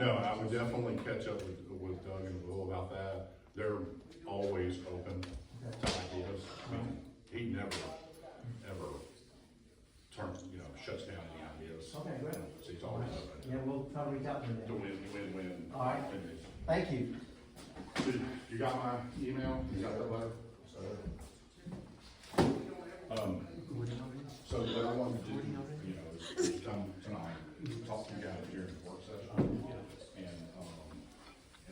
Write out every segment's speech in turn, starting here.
No, I would definitely catch up with Doug and Will about that. They're always open to ideas. I mean, he never, ever shuts down any ideas. Okay, great. So he's always open. Yeah, we'll try to reach out to them To then. win. All right. Thank you. You got my email? You got that letter? So what I wanted to do, is come tonight, talk to you guys during the work session. And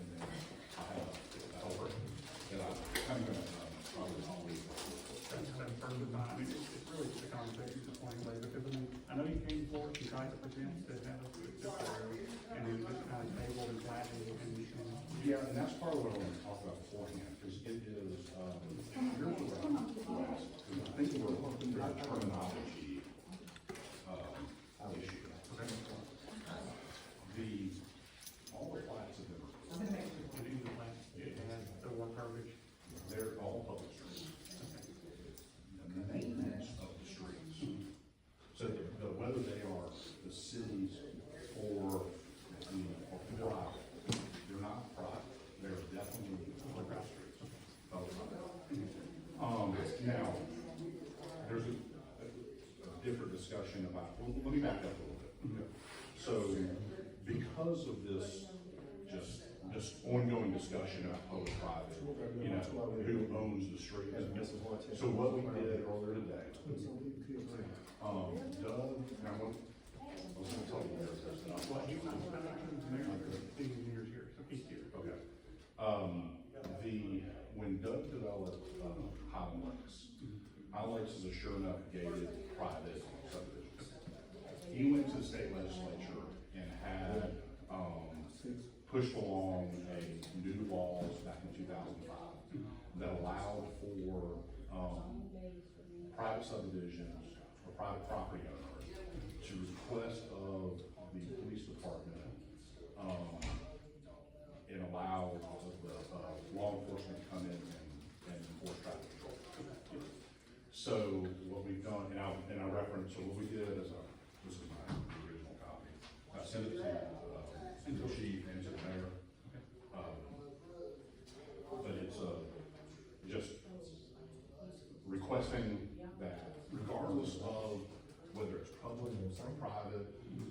then I have a helper that I'm gonna, probably all week. That's perfectly fine. I mean, it's really just a conversation to point away, because I mean, I know you came forward, you tried to present to have a good and it was just kind of table and flattened and. Yeah, and that's part of what I want to talk about beforehand, because it is, here's what I'm, because I think we're looking at a terminology, issue. All the flats have been, It has the work coverage. they're all public streets. And the maintenance of the streets. So whether they are the cities or, private, they're not private, they're definitely public streets. Now, there's a different discussion about, well, let me back up a little bit. So, because of this, just ongoing discussion about public-private, who owns the streets. So what we did earlier today, Doug, and I was gonna tell you this, Well, he's not, the engineer's here, so he's here. okay. When Doug developed, Highland Lakes is a sure enough gated private subdivision. He went to the state legislature and had, pushed along new laws back in 2005 that allowed for, private subdivisions or private property owners to request of the police department, and allow the law enforcement to come in and enforce traffic control. So what we've done, and I referenced, so what we did is, this is my original copy. I sent it to the chief and to the mayor. But it's just requesting that regardless of whether it's public or private,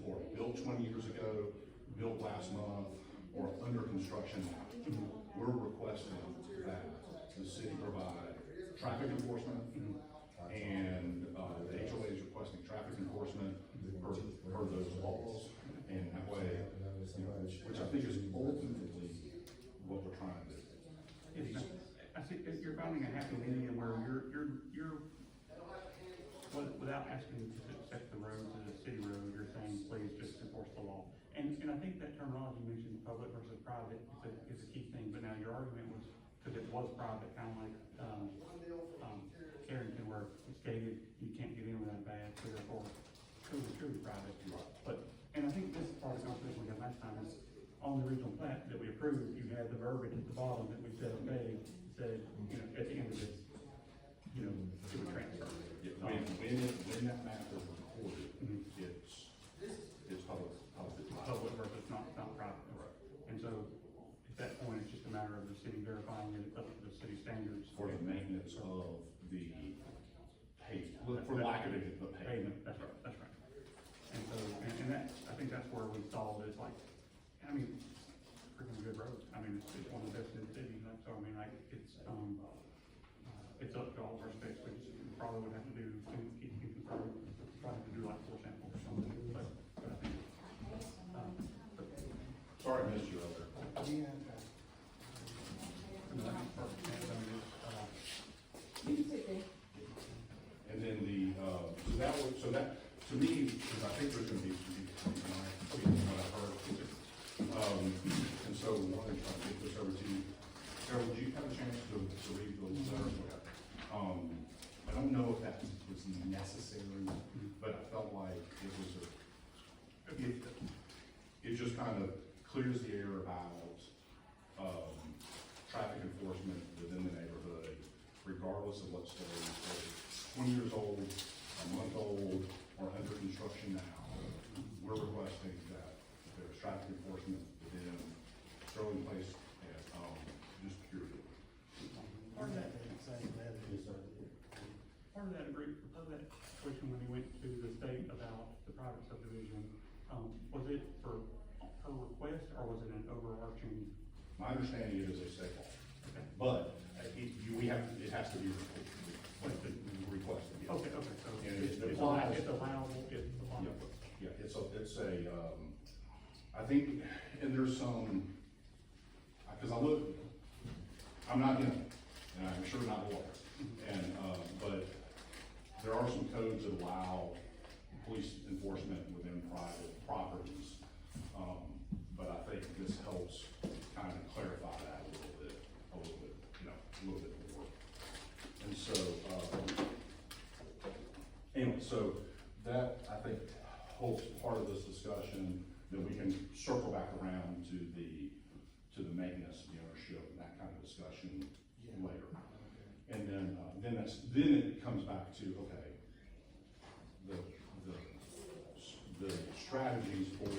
or built 20 years ago, built last month, or under construction now, we're requesting that the city provide traffic enforcement, and the HOA is requesting traffic enforcement for those laws. And that way, which I think is ultimately what we're trying to do. I think that you're finding a happy medium where you're, without asking to accept the road to the city road, you're saying, please just enforce the law. And I think that terminology you mentioned, public versus private, is a key thing, but now your argument was, because it was private, kind of like, Carrington, where it's gated, you can't get in without a badge, so therefore, truly private. But, and I think this is part of the conversation we had last time, is on the original plat that we approved, you had the verbiage at the bottom that we said, okay, said, at the end of this, it would transfer. When that map is recorded, it's Public versus not private. Right. And so, at that point, it's just a matter of the city verifying that it's up to the city standards. for the maintenance of the pavement, for lack of it, the pavement. That's right. And so, and that, I think that's where we solved it, it's like, I mean, freaking good road. I mean, it's one of the best in the city, so I mean, like, it's up to all of our specs, we just probably would have to do, keep confirmed, probably have to do like 4 samples or something, but I think, Sorry, I missed you over there. I mean, I think perfect, and I mean, And then so that, to me, because I think there's gonna be some people tonight, what I've heard. And so I wanted to try to get this over to you. Carol, did you have a chance to read the letter? I don't know if that was necessary, but I felt like it was it just kind of clears the air about, traffic enforcement within the neighborhood, regardless of what stage, whether it's 20 years old, a month old, or under construction now. We're requesting that if there's traffic enforcement within go in place, just period. Part of that, part of that question when he went to the state about the private subdivision, was it for her request or was it an overarching? My understanding is a state law, Okay. but it has to be requested, yes. Okay, so And it's it applies. allowable, it's allowable. Yeah, it's a, I think, and there's some, cause I'm not in it, and I'm sure not a lawyer, and, but there are some codes that allow police enforcement within private properties. But I think this helps kind of clarify that a little bit, a little bit more. And so, anyway, so that, I think, holds part of this discussion, that we can circle back around to the maintenance, the ownership, and that kind of discussion later. And then it comes back to, okay, the strategies for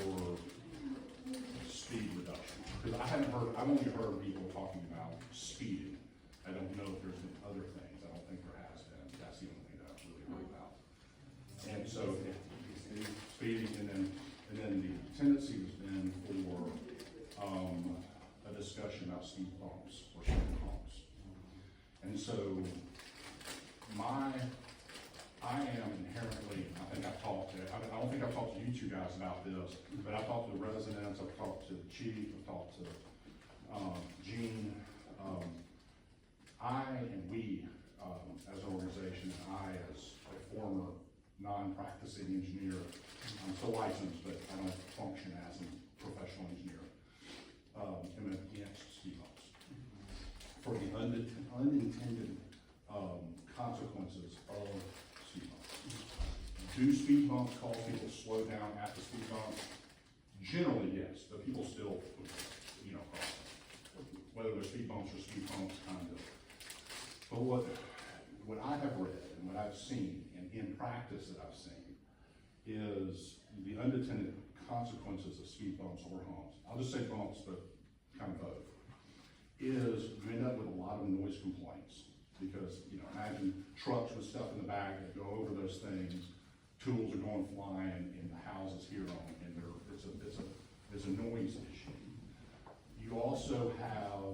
speed reduction. Because I've only heard people talking about speeding. I don't know if there's been other things. I don't think there has been. That's the only thing that I've really heard about. And so, speeding, and then the tendency has been for, a discussion about speed bumps or speed bumps. And so, I am inherently, I don't think I've talked to you two guys about this, but I've talked to the residents, I've talked to the chief, I've talked to, Gene. We, as an organization, and I, as a former non-practicing engineer, I'm still licensed, but I don't function as a professional engineer, am against speed bumps. For the unintended, consequences of speed bumps. Do speed bumps cause people to slow down at the speed bump? Generally, yes, but people still, cross. Whether they're speed bumps or speed bumps, kind of. But what I have read and what I've seen, and in practice that I've seen, is the unintended consequences of speed bumps or humps. I'll just say bumps, but kind of both. Is you end up with a lot of noise complaints. Because, imagine trucks with stuff in the back that go over those things, tools are going flying in the houses here and it's a noise issue. You also have,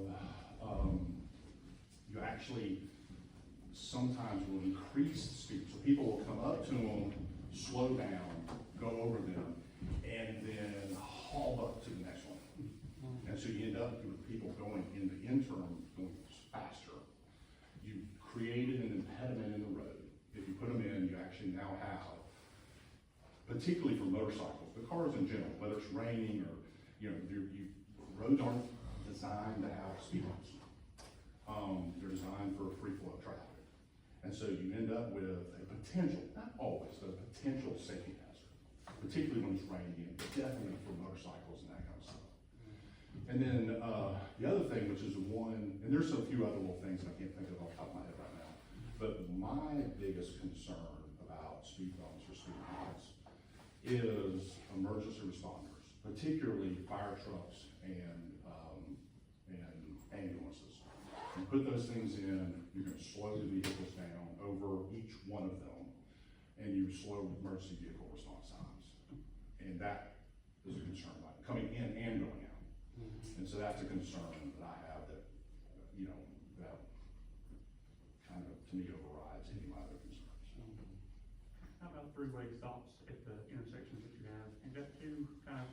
you actually sometimes will increase the speed. So people will come up to them, slow down, go over them, and then haul up to the next one. And so you end up with people going in the interim, going faster. You created an impediment in the road. If you put them in, you actually now have, particularly for motorcycles, but cars in general, whether it's raining or, roads aren't designed to have speed bumps. They're designed for free flow of traffic. And so you end up with a potential, not always, but a potential safety hazard, particularly when it's raining, but definitely for motorcycles and that kind of stuff. And then the other thing, which is one, and there's a few other little things I can't think of off the top of my head right now, but my biggest concern about speed bumps or speed humps is emergency responders, particularly fire trucks and ambulances. You put those things in, you're going to slow the vehicles down over each one of them, and you slow emergency vehicle response times. And that is a concern about coming in and going out. And so that's a concern that I have that, that kind of, to me, overrides any of my other concerns. How about three-way stops at the intersections that you have? Is that too kind of?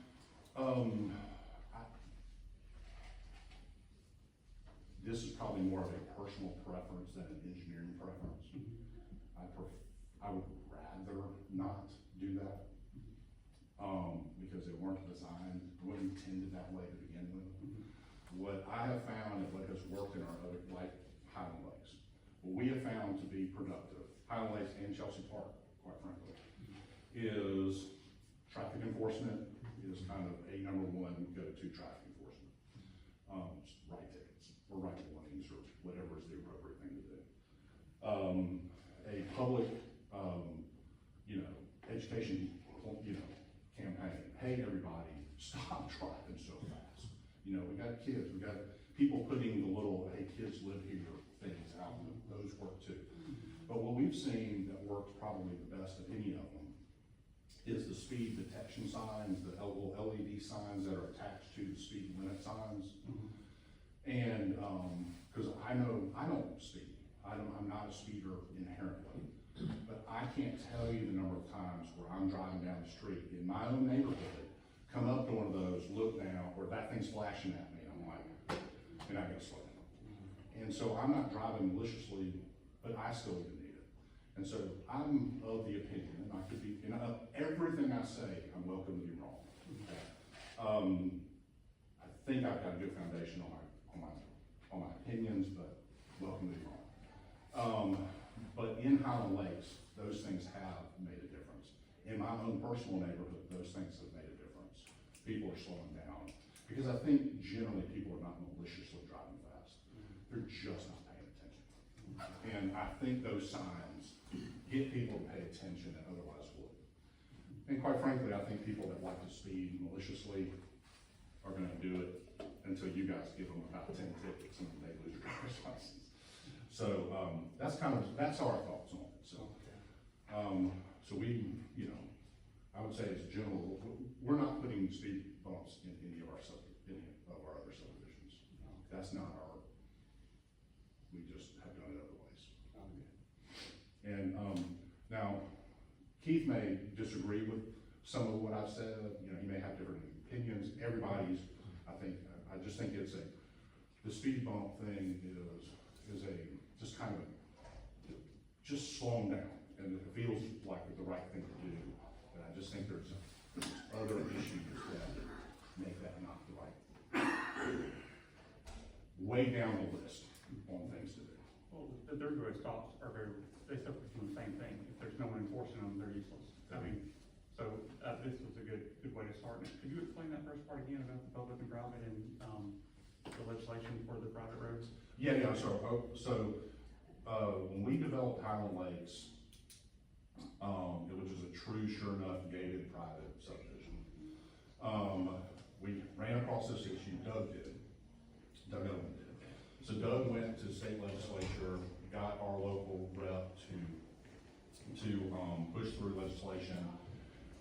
This is probably more of a personal preference than an engineering preference. I would rather not do that, because they weren't designed, weren't intended that way to begin with. What I have found and what has worked in our other, like Highland Lakes, what we have found to be productive, Highland Lakes and Chelsea Park, quite frankly, is traffic enforcement is kind of a number one go-to traffic enforcement. Write tickets or write warnings or whatever is the appropriate thing to do. A public, education, campaign. Hey, everybody, stop driving so fast. We got got kids, we got people putting the little, hey, kids live here things out, and those work too. But what we've seen that works probably the best of any of them is the speed detection signs, the little LED signs that are attached to the speed limit signs. And, cause I know, I don't speed, I'm not a speeder inherently, but I can't tell you the number of times where I'm driving down the street in my own neighborhood, come up to one of those, look down, or that thing's flashing at me, and I'm like, and I get slow. And so I'm not driving maliciously, but I still even need it. And so I'm of the opinion, and I could be, everything I say, I'm welcome to be wrong. I think I've got a good foundation on my opinions, but welcome to be wrong. But in Highland Lakes, those things have made a difference. In my own personal neighborhood, those things have made a difference. People are slowing down, because I think generally people are not maliciously driving fast. They're just not paying attention. And I think those signs get people to pay attention that otherwise would. And quite frankly, I think people that like to speed maliciously are gonna do it until you guys give them about 10 tickets and they lose their driver's license. So, that's our thoughts on it. So, so we, I would say as general, we're not putting speed bumps in any of our other subdivisions. That's not we just have done it other ways. And, now, Keith may disagree with some of what I've said, he may have different opinions. Everybody's, I just think the speed bump thing is just kind of, just slow them down, and it feels like the right thing to do. But I just think there's other issues that make that not the right, way down the list on things to do. Well, the dirt road stops are they suffer from the same thing. If there's no one enforcing them, they're useless. I mean, so, this was a good way to start. Could you explain that first part again about the public and private and, the legislation for the private roads? Yeah, so, when we developed Highland Lakes, it was just a true, sure enough, gated private subdivision. We ran across this issue, Doug Owens did. So Doug went to state legislature, got our local rep to push through legislation.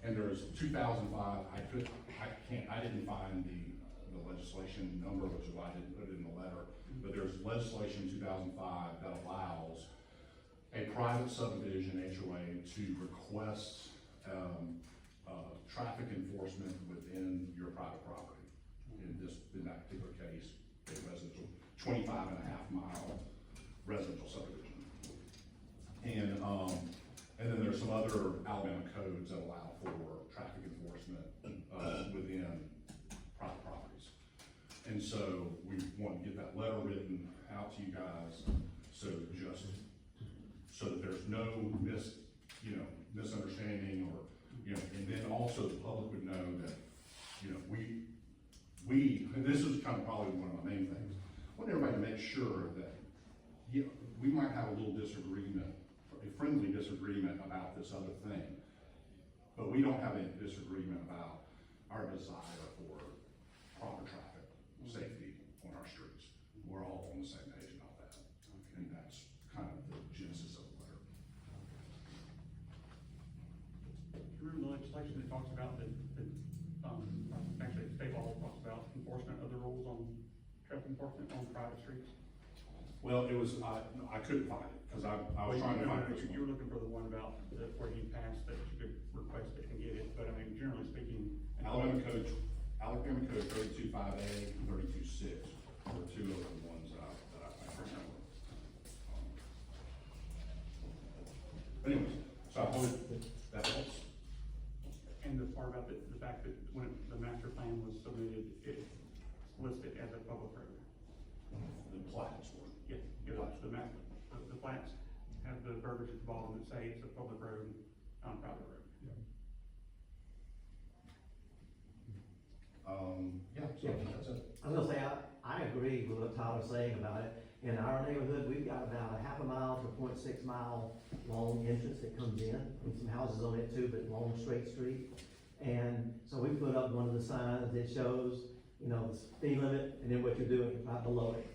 And there's 2005, I didn't find the legislation number, which is why I didn't put it in the letter, but there's legislation 2005 that allows a private subdivision HOA to request, traffic enforcement within your private property. In that particular case, a residential, 25.5-mile residential subdivision. And then there's some other Alabama codes that allow for traffic enforcement, within private properties. And so we want to get that letter written out to you guys, so that there's no misunderstanding, or, and then also the public would know that, and this is kind of probably one of my main things, I want everybody to make sure that, we might have a little disagreement, a friendly disagreement about this other thing, but we don't have any disagreement about our desire for proper traffic safety on our streets. We're all on the same page about that, and that's kind of the genesis of the letter. Do you remember the legislation that talks about actually state law talks about enforcement of the rules on traffic enforcement on private streets? Well, it was, I couldn't find it, because I was trying to find it. You were looking for the one about where you passed that you could request it and get it, but I mean, generally speaking. Alabama Code 32.5A, 32.6 were two of the ones that I remember. Anyways, so I hope that helps. And the part about the fact that when the master plan was submitted, it's listed as a public road. The plats were. Yes, the plats have the verbiage at the bottom that say it's a public road, not a private road. So that's it. I was gonna say, I agree with what Tyler's saying about it. In our neighborhood, we've got about a 1/2 mile to 0.6 mile long entrance that comes in, and some houses on it too, but long straight street. And so we put up one of the signs that shows, you know, the speed limit and then what you're doing right below it,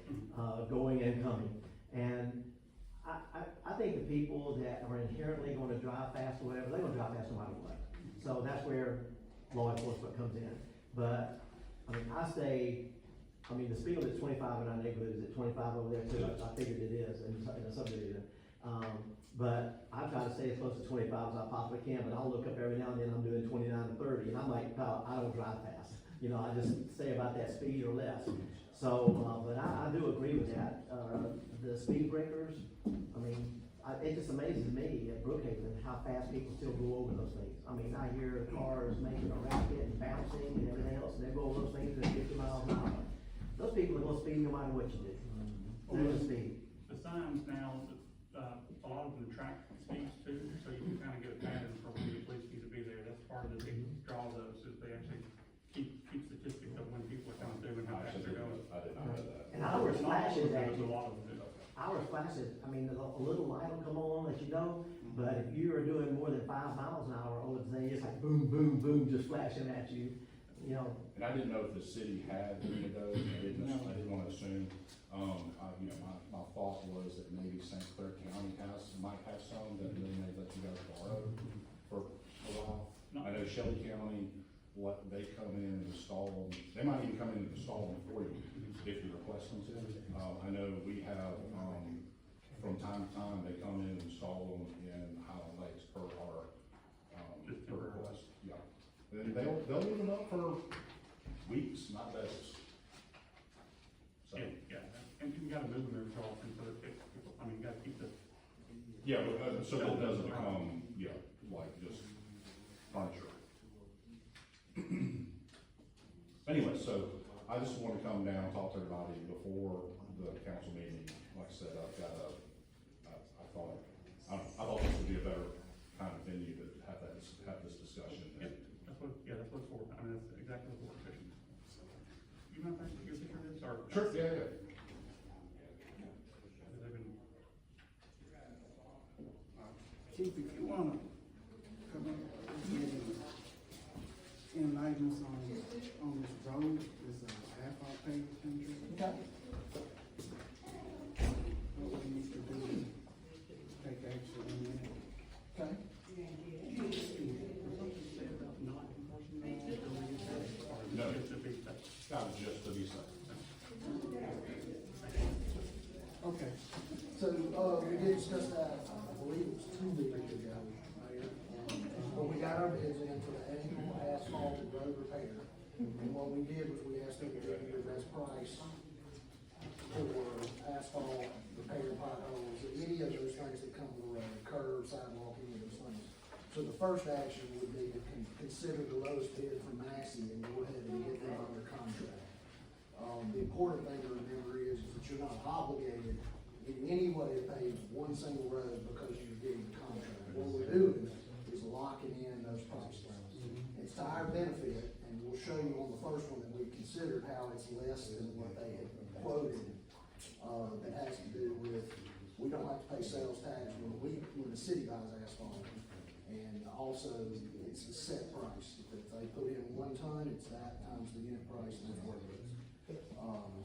going and coming. And I think the people that are inherently gonna drive fast or whatever, they're gonna drive fast no matter what. So that's where law enforcement comes in. But, I mean, the speed limit's 25 in our neighborhood, is it 25 over there too? I figured it is in the subdivision. But I try to stay as close to 25 as I possibly can, but I'll look up every now and then, I'm doing 29 to 30, and I'm like, "Pal, I don't drive fast." You know, I just stay about that speed or less. So, but I do agree with that. The speed breakers, I mean, it just amazes me at Brookhaven how fast people still go over those things. I mean, I hear cars making a racket and bouncing and everything else, and they go over those things at 50 miles an hour. Those people are gonna speed no matter what you do. They're gonna speed. The signs now, a lot of them track speeds too, so you can kind of get a pattern for when the police need to be there. That's part of the big draw of those, is they actually keep statistics of when people are coming through and how fast they're going. I did not know that. And ours Not all of flashes them, at but you. a lot of them do. Ours flashes, I mean, a little light will come on, let you know, but if you are doing more than 5 miles an hour, I would say it's like boom, boom, boom, just flashing at you, you know. And I didn't know if the city had any of those, I didn't wanna assume. My thought was that maybe St. Clair County might have some that they may let you guys borrow for a while. I know Shelley County, they come in and install them, they might even come in and install them for you if you request them to. I know we have, from time to time, they come in and install them in Highland Lakes per our, per request, yeah. And they'll leave them up for weeks, not days. So, Yeah, and you gotta move them every so often, so that people, I mean, you gotta keep the. yeah, but, so that it doesn't become, like just furniture. Anyway, so I just want to come down, talk to everybody before the council meeting. Like I said, I thought this would be a better kind of venue to have this discussion. That's what it's for. I mean, that's exactly what we're fishing. You mind if I take a picture of this, or? Sure, yeah. They've been- Chief, if you wanna come up and enlighten us on this road, this asphalt pavement country. Okay. What we need to do is take action on that. Okay. No. Just a big thing. That was just to be said. Okay, so, we did discuss that, I believe it was 2 weeks ago, Mayor. But we got our bids in for the annual asphalt and road repair. And what we did was we asked them to give you the best price for asphalt, repair potholes, any of those things that come with the road, curb, sidewalk, any of those things. So the first action would be to consider the lowest bid from Massey and go ahead and get them under contract. The important thing to remember is that you're not obligated in any way to pay one single road because you're getting the contract. What we're doing is locking in those prices. It's to our benefit, and we'll show you on the first one that we considered how it's less than what they had quoted. That has to do with, we don't have to pay sales tax when the city buys asphalt. And also, it's a set price. If they put in 1 ton, it's that times the unit price, and that's what it is.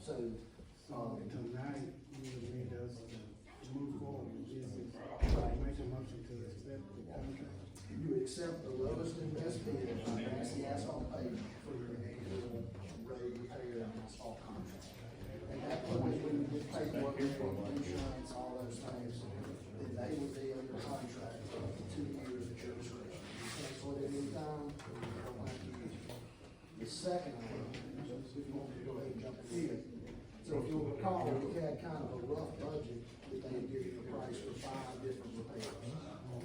So tonight, we need us to move forward with this, make a motion to accept the contract. You would accept the lowest and best bid on Massey Asphalt pavement for your annual road repair and asphalt contract. At that point, when you get paperwork, insurance, all those things, then they would be under contract for 2 years at your discretion. You cancel it at any time, you don't have to use it. The second item, if you want me to go ahead and jump in. So if you'll recall, we had kind of a rough budget that they had given the price for 5 different repairs.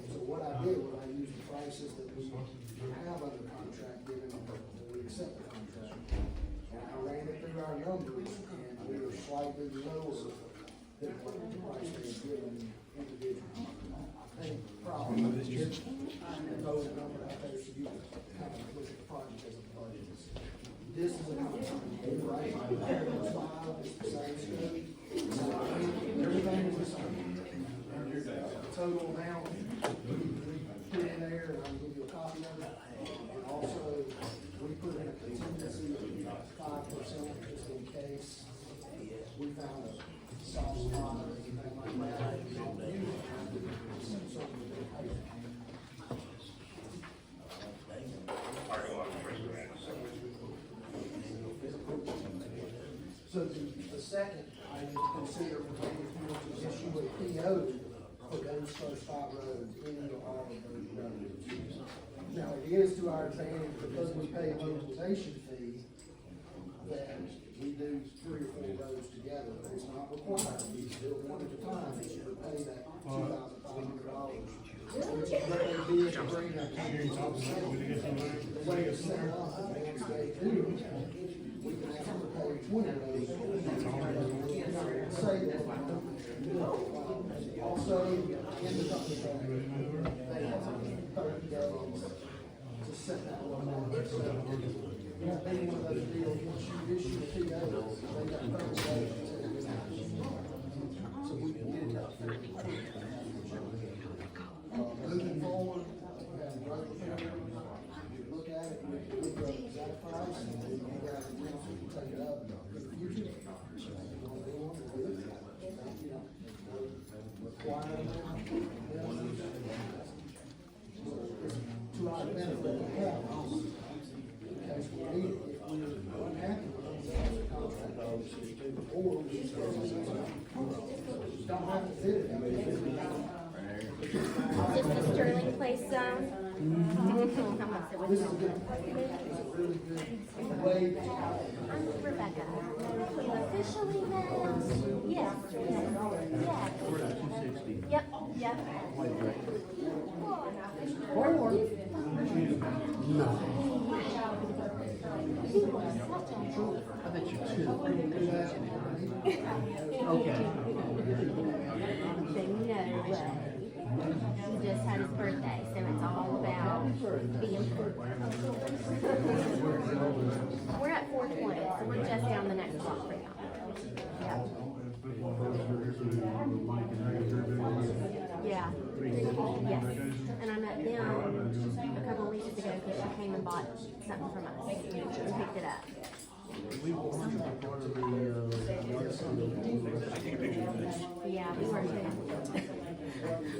So what I did was I used the prices that we have under contract, given that we accept the contract. And I ran it through our numbers, and we were slightly lower than what the price they had given individually. I think probably, and those numbers out there, so you can kind of look at the project as a budget. This is a contract, right? Those 5, it's the same scope, so everything is the same. Total amount, put in there, and I'll give you a copy of it. And also, we put in a contingency of 5% soft spot or anything like that. You don't use it, some sort of repair. So the second item to consider for public hearing is issue a PO for those first five roads, any or all of those roads. Now, it is to our advantage because we pay a mobilization fee, that we do 3 or 4 roads together. It's not required, we do it one at a time, we should pay that $2,500. Which is what they did to bring that to the way it's set up, once they do, we can actually pay 20 roads. Say that, also, in the contract, they have 30 days to set that one up. So, any one of those deals, once you issue a PO, they got 30 days to set it up. So we can get it up. Moving forward, we have a road repair, look at it, we look at the exact price, and then you guys can take it up for the future. To our benefit, we have, in case we need it, if we're unhappy with the contract, or we don't have to fit it. Is this the Sterling Place zone? How much it was? This is good. It's a really good way to. I'm Rebecca. You officially now? Yes, yes, yes. Yep, yep. I bet you 2. Okay. So no way. He just had his birthday, so it's all about being. We're at 420, so we're just down the next block from now. Yeah. Yes. And I met them a couple of weeks ago because she came and bought something from us and picked it up. Yeah, we were too.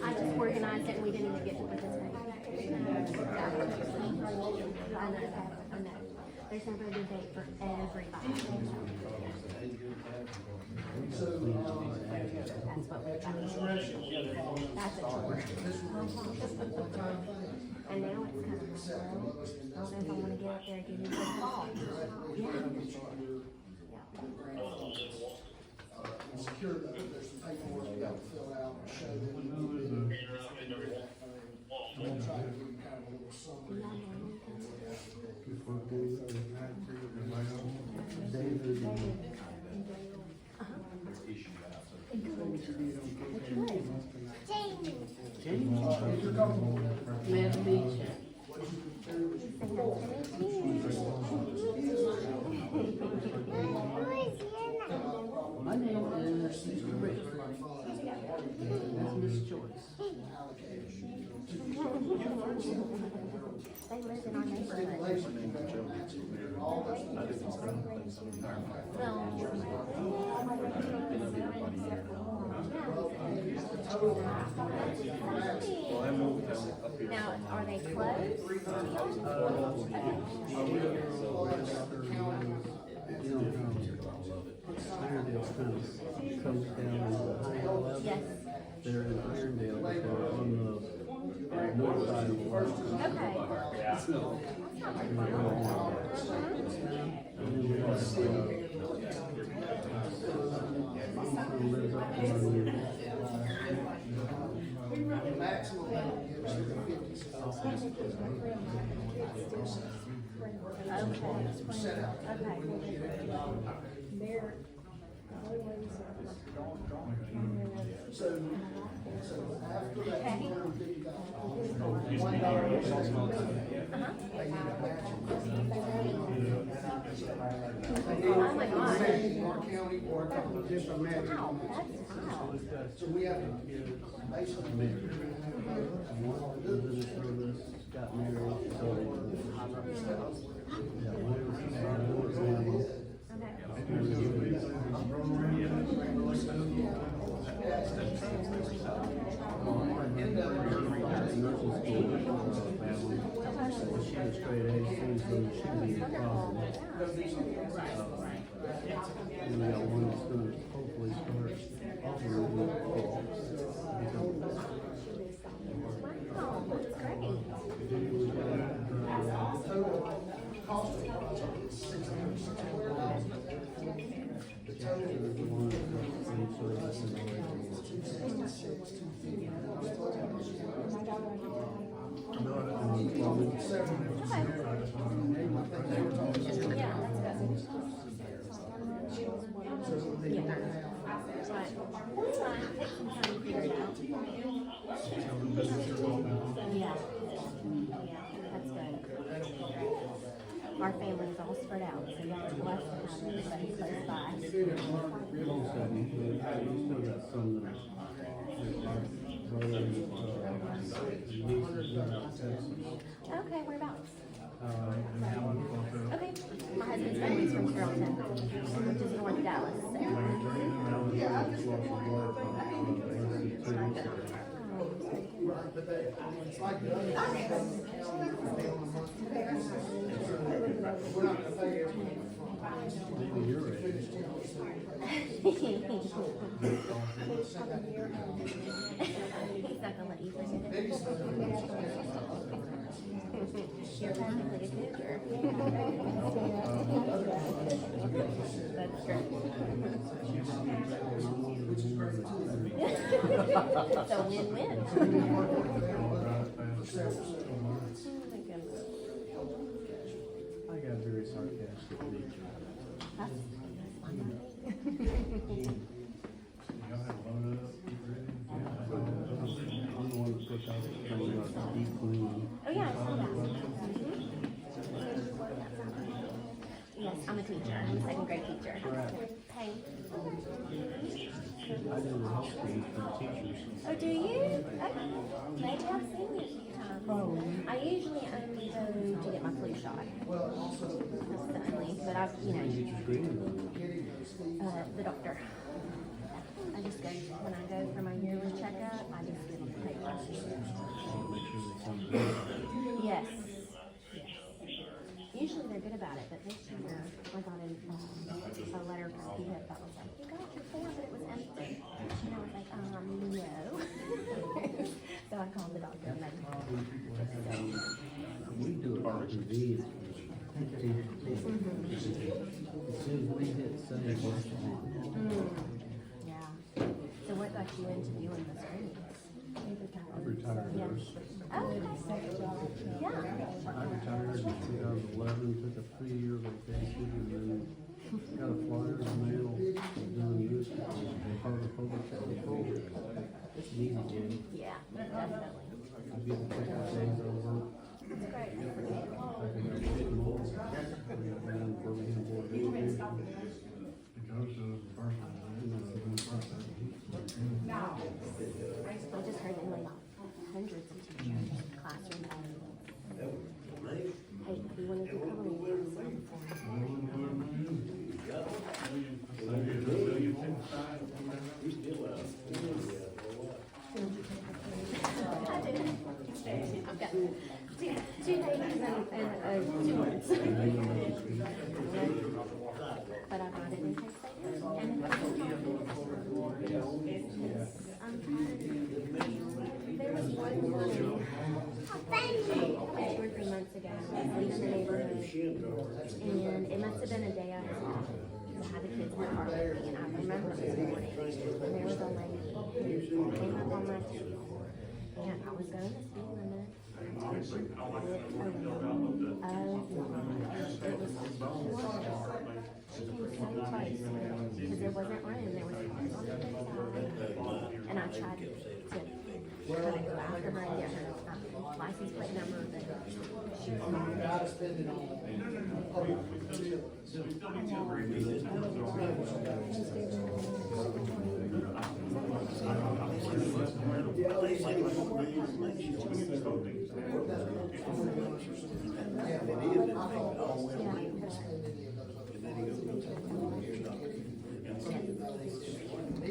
I just organized it and we didn't even get to participate. I know. There's never a good date for everybody. So, That's what we got. That's a chore. And now it's kind of like, well, I don't know if I want to get up there again in the fall. secure those, there's some paperwork we got to fill out and show them. We'll try to give you kind of a little summary. If you're comfortable with that. Glad to meet you. My name is Mr. Rick. That's Miss Joyce. They live in our neighborhood. Now, are they closed? Irondale comes down on the high level. Yes. They're in Irondale, but they're on the north side of the park. Okay. That's not very far. And then we have, who lives up on The maximum they will give us is 50 set out. So after that, $250,000, they need a matching. Oh my God. In our county or a couple of different matching. Wow, that's wow. So we have to basically. got married, so Okay. Nursing school, family. She was straight A's too, so it shouldn't be a problem. And we got one that's gonna hopefully start offering it. Wow, that's great. Yeah, that's good. Yeah. That's fine. That's fine. Take some time to figure it out. Yeah. Yeah, that's good. Our family is all spread out, so y'all are blessed to have everybody close by. Most of them, we still got some that are brothers, nieces, Texas. Okay, whereabouts? And Okay, my husband's family's from Carrollton, which is north of Dallas. So. maybe you're ready. He's not gonna let you forget it. You're practically a cougar. That's great. It's a win-win. Oh my goodness. I got a very sarcastic nature. That's Y'all have loaded up, keep ready? I'm the one that puts out the thing about deep clean. Oh yeah, I saw that. Yes, I'm a teacher. I'm a second grade teacher. Hey. I do the health speech for teachers. Oh, do you? Okay. Maybe I've seen you a few times. I usually only go to get my flu shot. Suddenly, but I've, Get your screening done. the doctor. I just go, when I go for my yearly checkup, I just give them the paper. Make sure they come good. Yes. Usually they're good about it, but this year I got a letter from PHIP that was like, you got your form, but it was empty. And I was like, no. So I called the doctor and We do it for convenience. As soon as we hit save, we're on. yeah. So what got you into doing the screenings? I'm retired Yeah. nurse. Oh, okay. Yeah. I retired in 2011, took a 3-year vacation, and then got a flyer in the mail doing this. Part of the public health program. It's an easy gig. Yeah, definitely. I get to pick up days over. That's great. I can go get them all. We got down in Birmingham Board of Education. I just heard they laid off hundreds of teachers, classroom values. Hey, if you wanted to come and do I did. I've got two babies and 2 months. But I brought it in case they do. And I'm tired. There was one morning, like 2 or 3 months ago, I was leaving the neighborhood, and it must have been a day I was off. I had the kids in the car with me, and I remember this morning, and there was a lady who came up on my tail, and I was going the speed limit. It was she came so close, because there wasn't room, there was cars on the other side, and I tried to kind of go after her and get her license plate number, but she was not. Gotta spend it on public.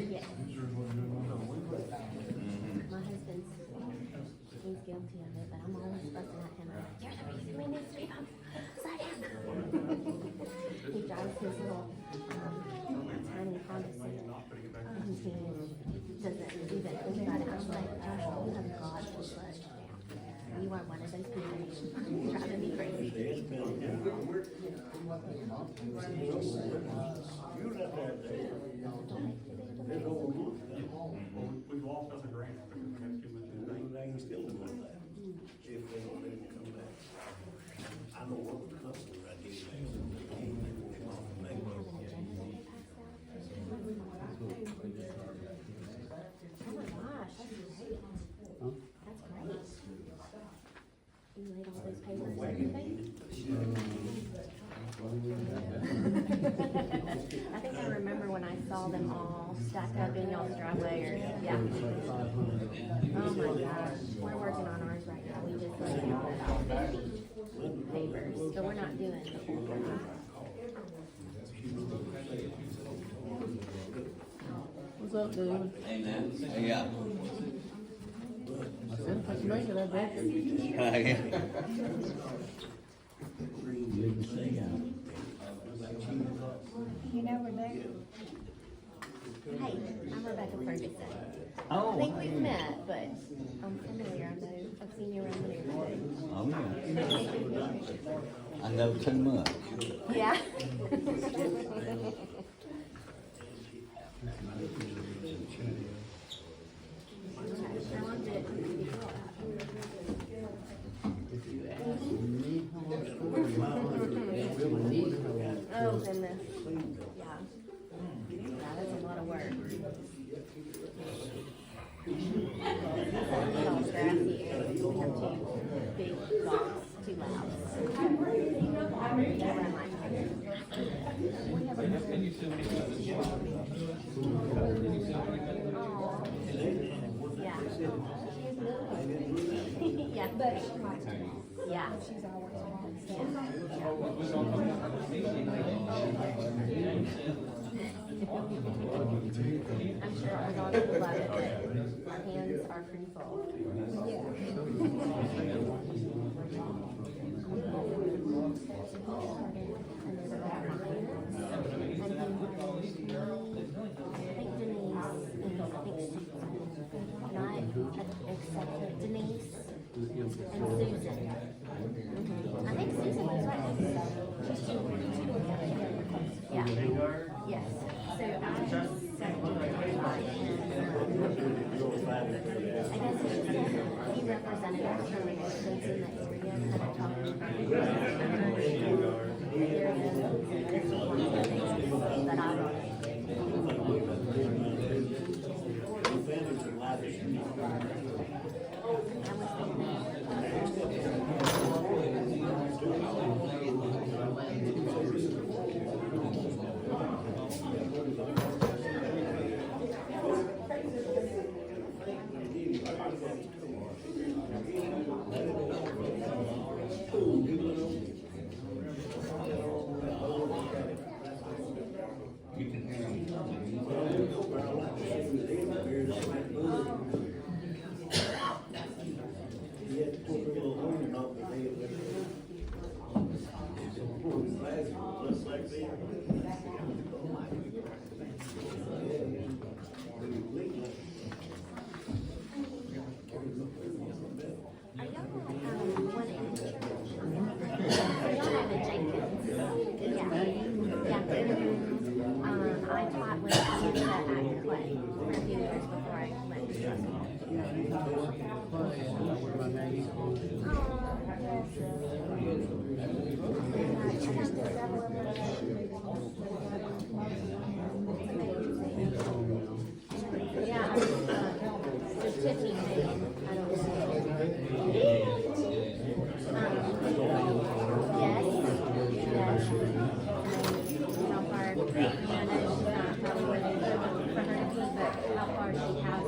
Yeah. You are one of those people driving me crazy. We've lost other grants because we have too much in the bank. They can still do that, if they don't let them come back. I know what customers I get back. Oh my gosh, that's great. Huh? That's great. You laid all those papers and everything? I think I remember when I saw them all stacked up in y'all's driveway or, yeah. It's like 500. Oh my gosh, we're working on ours right now, we just laid out about 50 papers, so we're not doing the full thing. What's up, dude? Hey, man. Yeah. I said if I can make it, I bet. You know Rebecca? Hey, I'm Rebecca Ferguson. I Oh, think we've met, but I'm familiar, I know, I've seen you around the neighborhood. oh, yeah. I know too much. Yeah. How long did it take you to get out? Oh, goodness. Yeah. Yeah, that's a lot of work. Y'all's grassy area, we have two big dogs, two labs. Never in my time. Yeah. Yeah. Yeah. She's always I'm sure our dogs will love it, but our hands are pretty full. Denise and Susan. I think Susan was right next to her. She's two. Yeah. Yes. So I accepted I guess he represented us from those in the area, kind of talking about the area. This is one of the things that I brought in. I taught with Lisa at Clay for a few years before I went to yeah, there's 15 million. I don't know. Yes. How far, probably wouldn't for her to keep, but how far she has.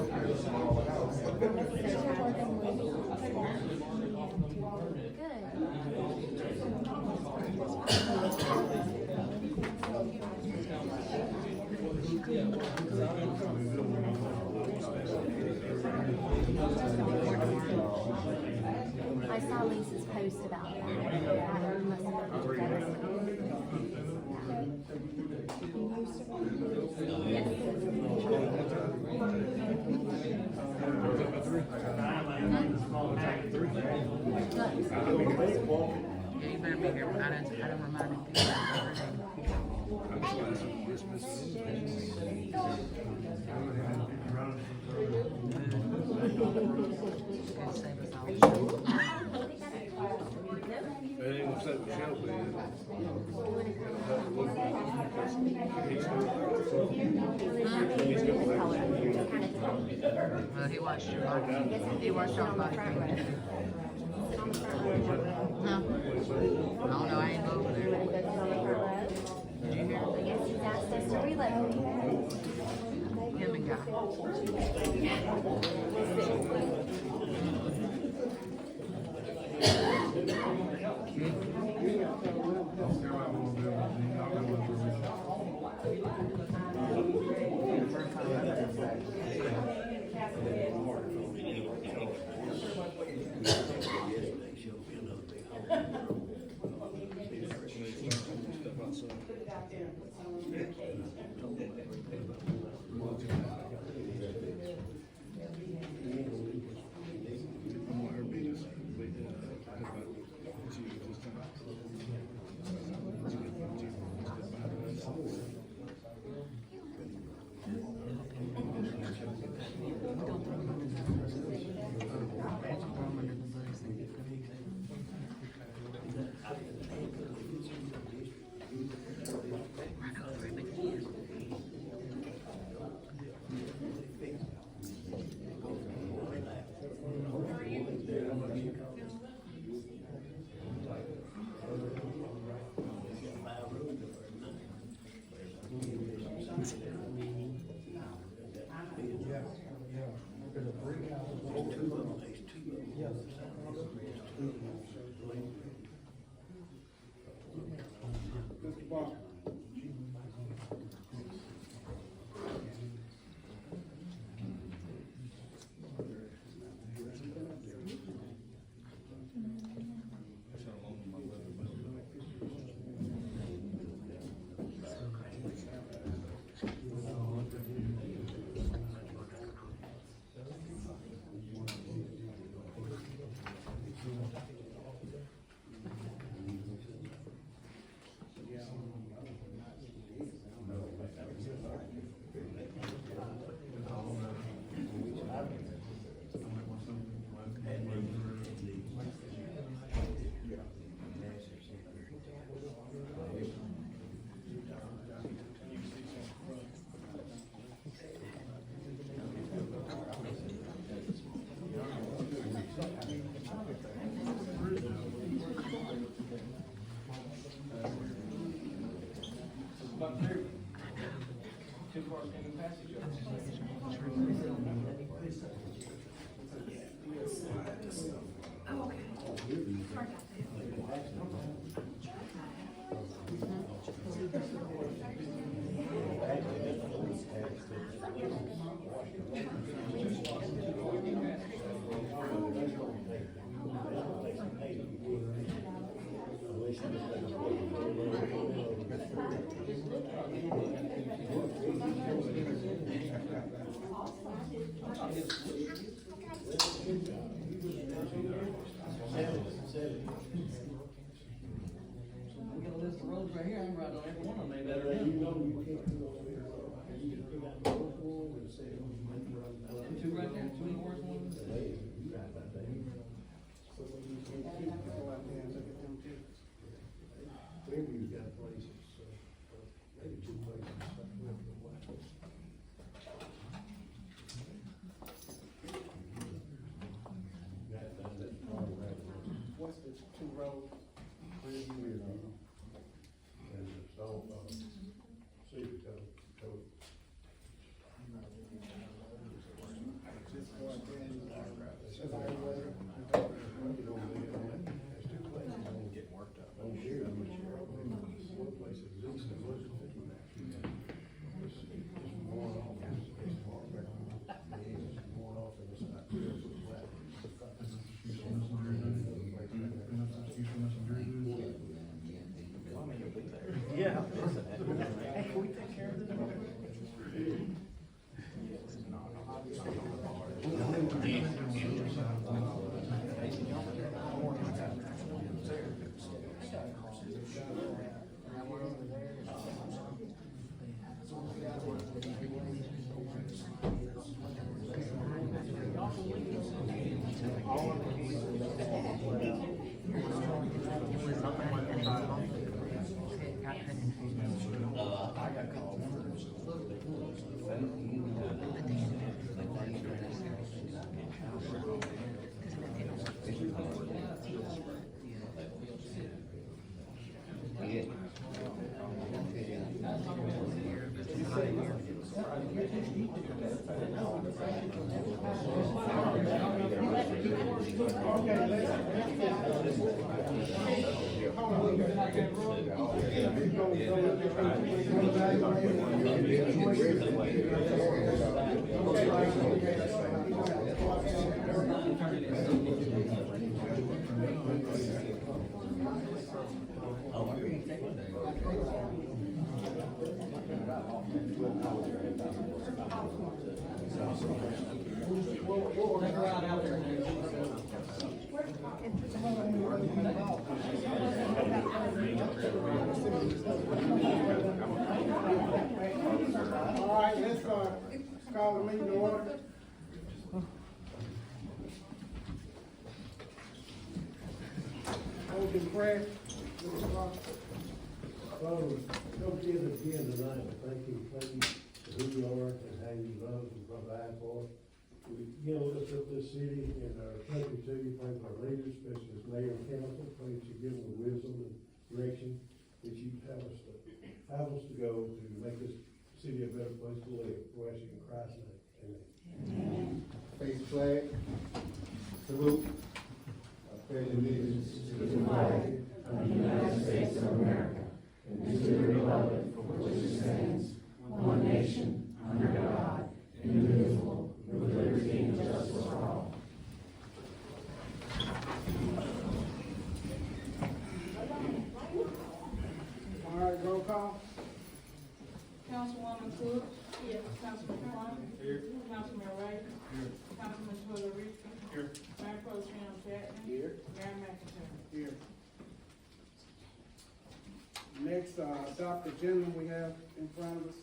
I saw Lisa's post about that. That must have been devastating. Yes. Yeah, you better be here. I don't remind him. Gonna save us all. It ain't gonna set Michelle, but Well, he watched your body. He watched your body. No. I don't know. I ain't over there. Did you hear? I guess he's asked us to relocate. Him and Guy. Clearview's got places, maybe two places. What's the two roads? Clearview and the Stone, Cedar Cove. All right, let's call the meeting to order. Open prayer. Father, don't give us again tonight, but thank you for who you are and how you love and provide for us. We, lift up this city and our country to you, pray for our leaders, especially this mayor and council, pray that you give them the wisdom and direction that you have us to go to make this city a better place to live. We ask you in Christ's name, amen. Face the flag. Salute. I pledge allegiance to the flag of the United States of America and to the republic for which it stands, one nation, under God, indivisible, with liberty and justice for all. All right, roll call. Councilwoman Cook. Here. Councilman Clark. Here. Councilman Ray. Here. Councilman Puerto Rico. Here. Mayor Pro Tem Chapman. Here. Mayor McIntyre. Here. Next, adopt the agenda we have in front of us.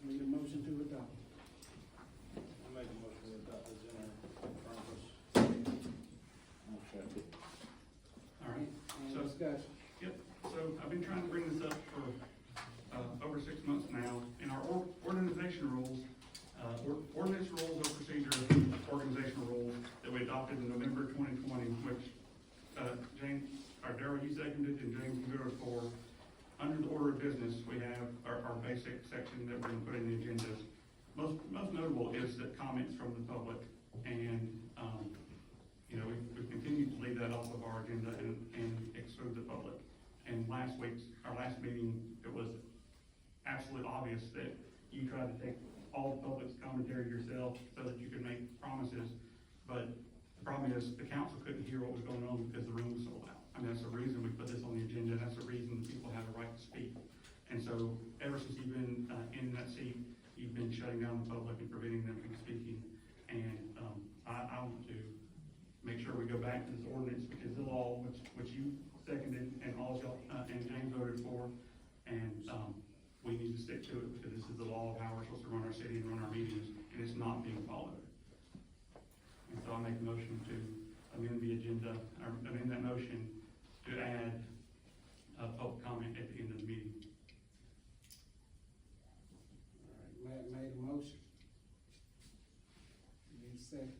Need a motion to adopt. I make a motion to adopt the agenda in front of us. All right, Any so, discussion? yep, so I've been trying to bring this up for, over 6 months now. In our organization rules, organizational rules of procedure, organizational rules that we adopted in November 2020, which, James, or Darryl, you seconded, and James, you voted for. Under the order of business, we have our basic section that we're gonna put in the agendas. Most notable is that comments from the public, and, we've continued to leave that off of our agenda and exclude the public. And our last meeting, it was absolutely obvious that you tried to take all the public's commentary yourself so that you could make promises, but the problem is the council couldn't hear what was going on because the room was so loud. I mean, that's the reason we put this on the agenda, and that's the reason people have a right to speak. And so, ever since you've been, in that seat, you've been shutting down the public and preventing them from speaking. And, I want to make sure we go back to this ordinance, because the law, which you seconded, and all of y'all, and James voted for, and, we need to stick to it, because this is the law of how we're supposed to run our city and run our meetings, and it's not being followed. And so I make a motion to amend the agenda, or amend that motion to add public comment at the end of the meeting. All right, Matt made a motion. Need a second.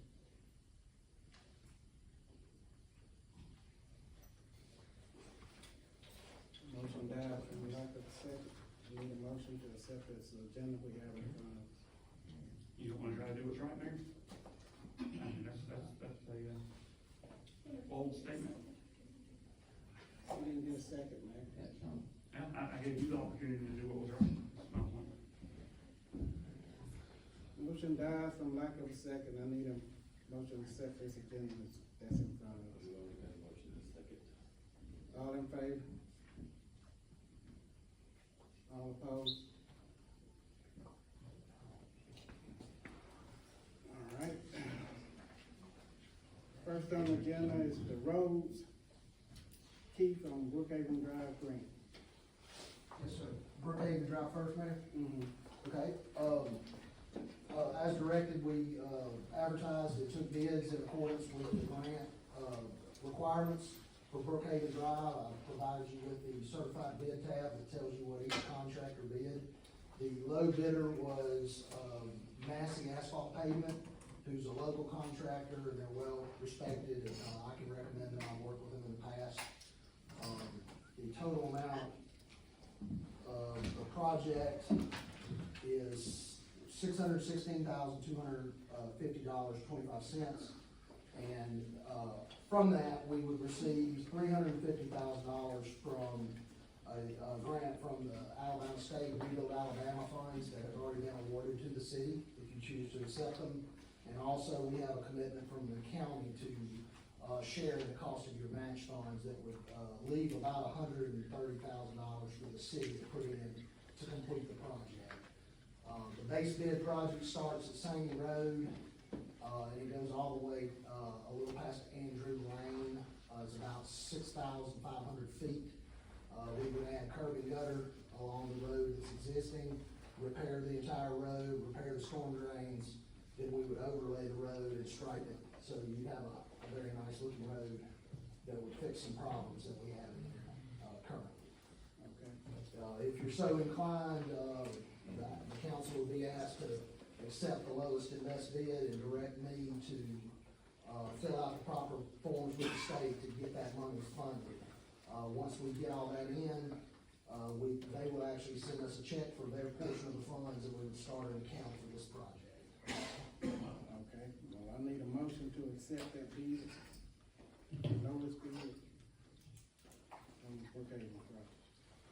Motion died from the lack of a second. We need a motion to accept this agenda we have in front of us. You don't wanna try to do what's right, Mayor? I mean, that's a, bold statement. We didn't get a second, man. I gave you the opportunity to do what was right. That's my point. Motion died from lack of a second. I need a motion to accept this agenda that's in front of us. All in favor? All opposed? All right. First on the agenda is the roads. Keith on Brookhaven Drive Green. Yes, sir. Brookhaven Drive first, Mayor? Mm-hmm. Okay, as directed, we, advertised and took bids in accordance with the grant, requirements for Brookhaven Drive. I provided you with the certified bid tab that tells you what each contractor bid. The low bidder was, Massey Asphalt Pavement, who's a local contractor, and they're well respected, and, I can recommend them. I've worked with them in the past. The total amount of the project is $616,250.25. And, from that, we would receive $350,000 from a grant from the Alabama State Rebuild Alabama funds that have already been awarded to the city, if you choose to accept them. And also, we have a commitment from the county to, share the cost of your match funds that would, leave about $130,000 for the city to put in to complete the project. The base bid project starts at Sandy Road, and it goes all the way, a little past Andrew Lane. It's about 6,500 feet. We would add curb and gutter along the road that's existing, repair the entire road, repair the storm drains. Then we would overlay the road and stripe it, so you'd have a very nice looking road that would fix some problems that we have in here, currently. Okay. If you're so inclined, the council would be asked to accept the lowest and best bid and direct me to, fill out the proper forms with the state to get that money funded. Once we get all that in, they will actually send us a check for their portion of the funds, and we would start an account for this project. Okay, well, I need a motion to accept that bid. Lowest bid. Okay, right.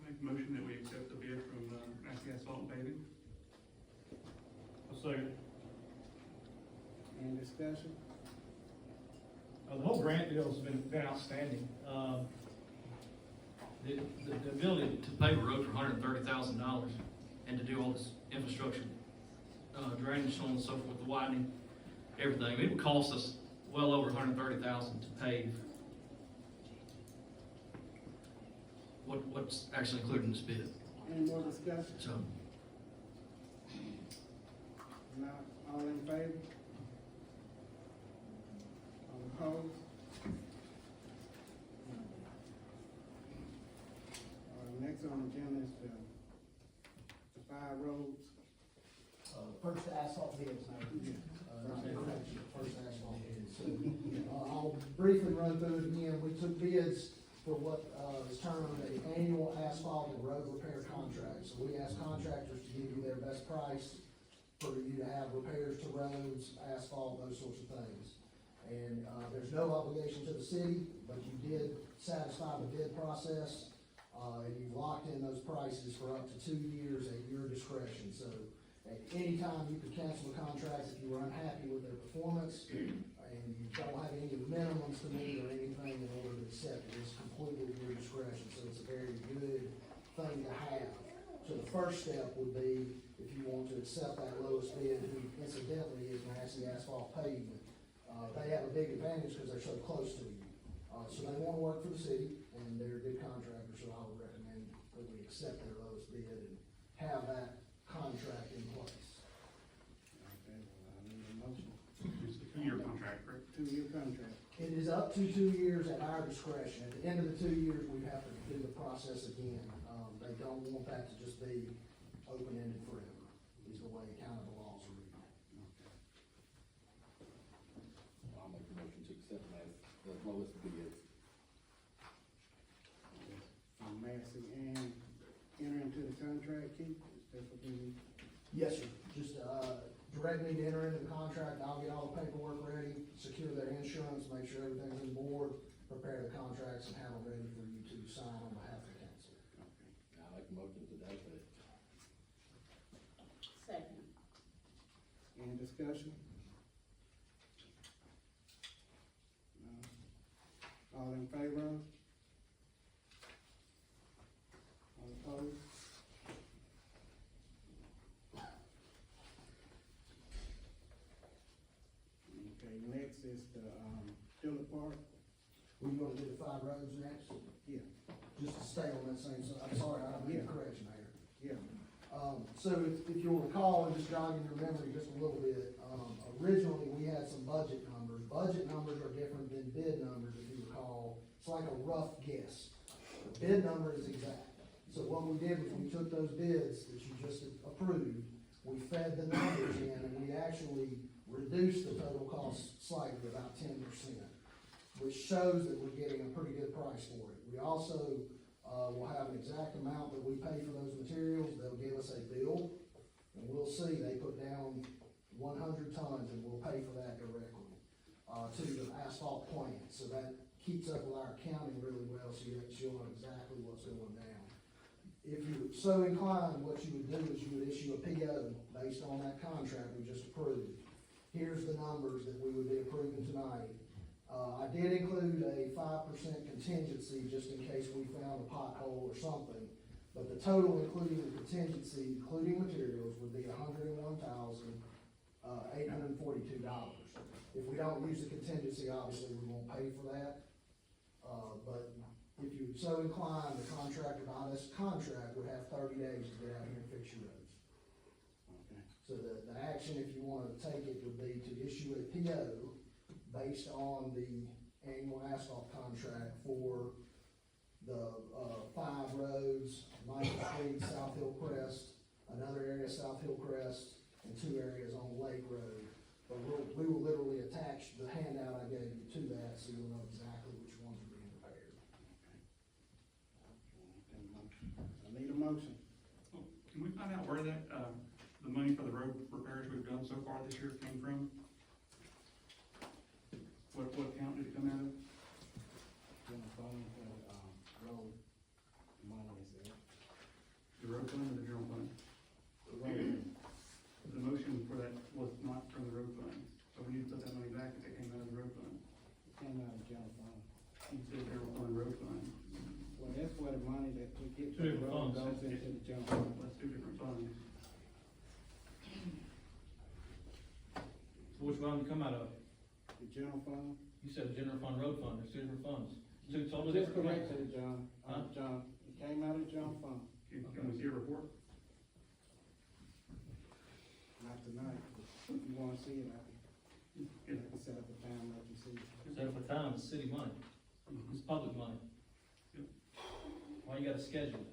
Make a motion that we accept the bid from, Massey Asphalt and Paving. Second. Any discussion? The whole grant deal has been outstanding. The ability to pave a road for $130,000 and to do all this infrastructure, drainage, so on and so forth, the widening, everything, it would cost us well over $130,000 to pave what's actually included in this bid. Any more discussion? So, Not all in favor? All opposed? Next on the agenda is the 5 roads. First asphalt bids, first asphalt bids. So, I'll briefly run through it again. We took bids for what, is termed an annual asphalt and road repair contract. So we asked contractors to give you their best price for you to have repairs to roads, asphalt, those sorts of things. And, there's no obligation to the city, but you did satisfy the bid process. And you've locked in those prices for up to 2 years at your discretion. So at any time, you could cancel the contract if you were unhappy with their performance, and you don't have any minimums to meet or anything in order to accept it. It's completely at your discretion, so it's a very good thing to have. So the first step would be, if you want to accept that lowest bid, who incidentally is Massey Asphalt Pavement. They have a big advantage because they're so close to you. So they want to work for the city, and they're a good contractor, so I would recommend that we accept their lowest bid and have that contract in place. Okay, well, I need a motion. It's a 2-year contract, right? 2-year contract. It is up to 2 years at our discretion. At the end of the 2 years, we have to do the process again. They don't want that to just be open-ended forever, is the way kind of the laws are written. I'll make a motion to accept that, the lowest bid. From Massey and enter into the contract, Keith, that's what we need. Yes, sir. Just, direct me to enter into the contract. I'll get all the paperwork ready, secure their insurance, make sure everything's on board, prepare the contracts, and have them ready for you to sign on behalf of the council. I'll make a motion to that effect. Second. Any discussion? All in favor? All opposed? Okay, next is the, Phillip Park. We're gonna do the 5 roads next? Yeah. Just to stay on that same, I'm sorry, I made a correction there. Yeah. So if you'll recall, and just jogging your memory just a little bit, originally we had some budget numbers. Budget numbers are different than bid numbers, if you recall. It's like a rough guess. The bid number is exact. So what we did was we took those bids that you just approved, we fed the numbers in, and we actually reduced the total cost slightly, about 10%, which shows that we're getting a pretty good price for it. We also will have an exact amount that we pay for those materials. They'll give us a bill, and we'll will see, they put down 100 tons and we'll pay for that directly, to the asphalt plant. So that keeps up with our accounting really well, so you'll know exactly what's going down. If you so inclined, what you would do is you would issue a PO based on that contract we just approved. Here's the numbers that we would be approving tonight. I did include a 5% contingency just in case we found a pothole or something. But the total, including the contingency, including materials, would be $101,842. If we don't use the contingency, obviously we won't pay for that. But if you so inclined, the contractor on this contract would have 30 days to get out here and fix your roads. Okay. So the action, if you wanted to take it, would be to issue a PO based on the annual asphalt contract for the 5 roads, Michael Street, South Hill Crest, another area, South Hill Crest, and 2 areas on Lake Road. But we will literally attach the handout I gave you to that, so you'll know exactly which ones are being repaired. I need a motion. Can we find out where that, the money for the road repairs we've done so far this year came from? What account did it come out of? General fund, road money is there. The road fund or the general fund? The road, The motion for that was not from the road fund, so we need to put that money back if it came out of the road fund. came out of general fund. You said general fund, road fund. Well, that's where the money that we get Two from the different road funds. goes into the general fund. That's 2 different funds. So which one did it come out of? The general fund. You said general fund, road fund, there's 2 different funds. 2 totally Just different corrected accounts. it, John, Huh? John, it came out of the general fund, Can we see a report? not tonight. If you wanna see it, I can set up a time, let you see it. Set up a time, it's city money, it's public money. Yep. Why you got a schedule?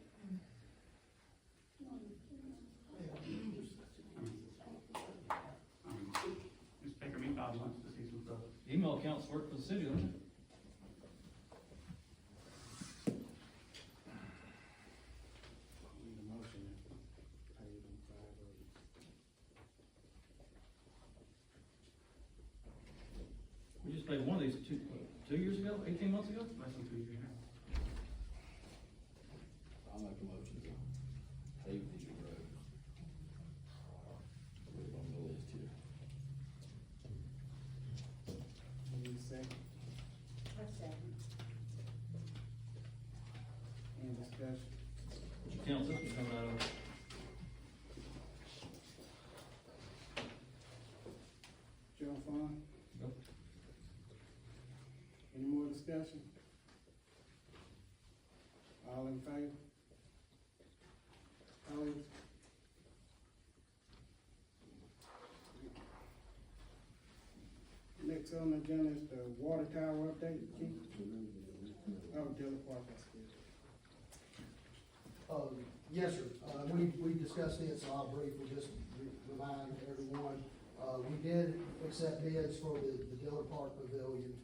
It's taken me 5 months to see some stuff. Email accounts work for the city, don't it? Need a motion to pay them 5 roads. We just paid one of these 2 years ago, 18 months ago? Less than 2 years now. I'll make a motion to pave these roads. Put it on the list here. Need a second? Any discussion? Which accounts this was coming out of? General fund? Yep. Any more discussion? All in favor? Opposed? Next on the agenda is the water tower update, Keith. Oh, Dillon Park, that's good. Yes, sir. We discussed it, so I'll briefly just remind everyone. We did accept bids for the Dillard Park Pavilion.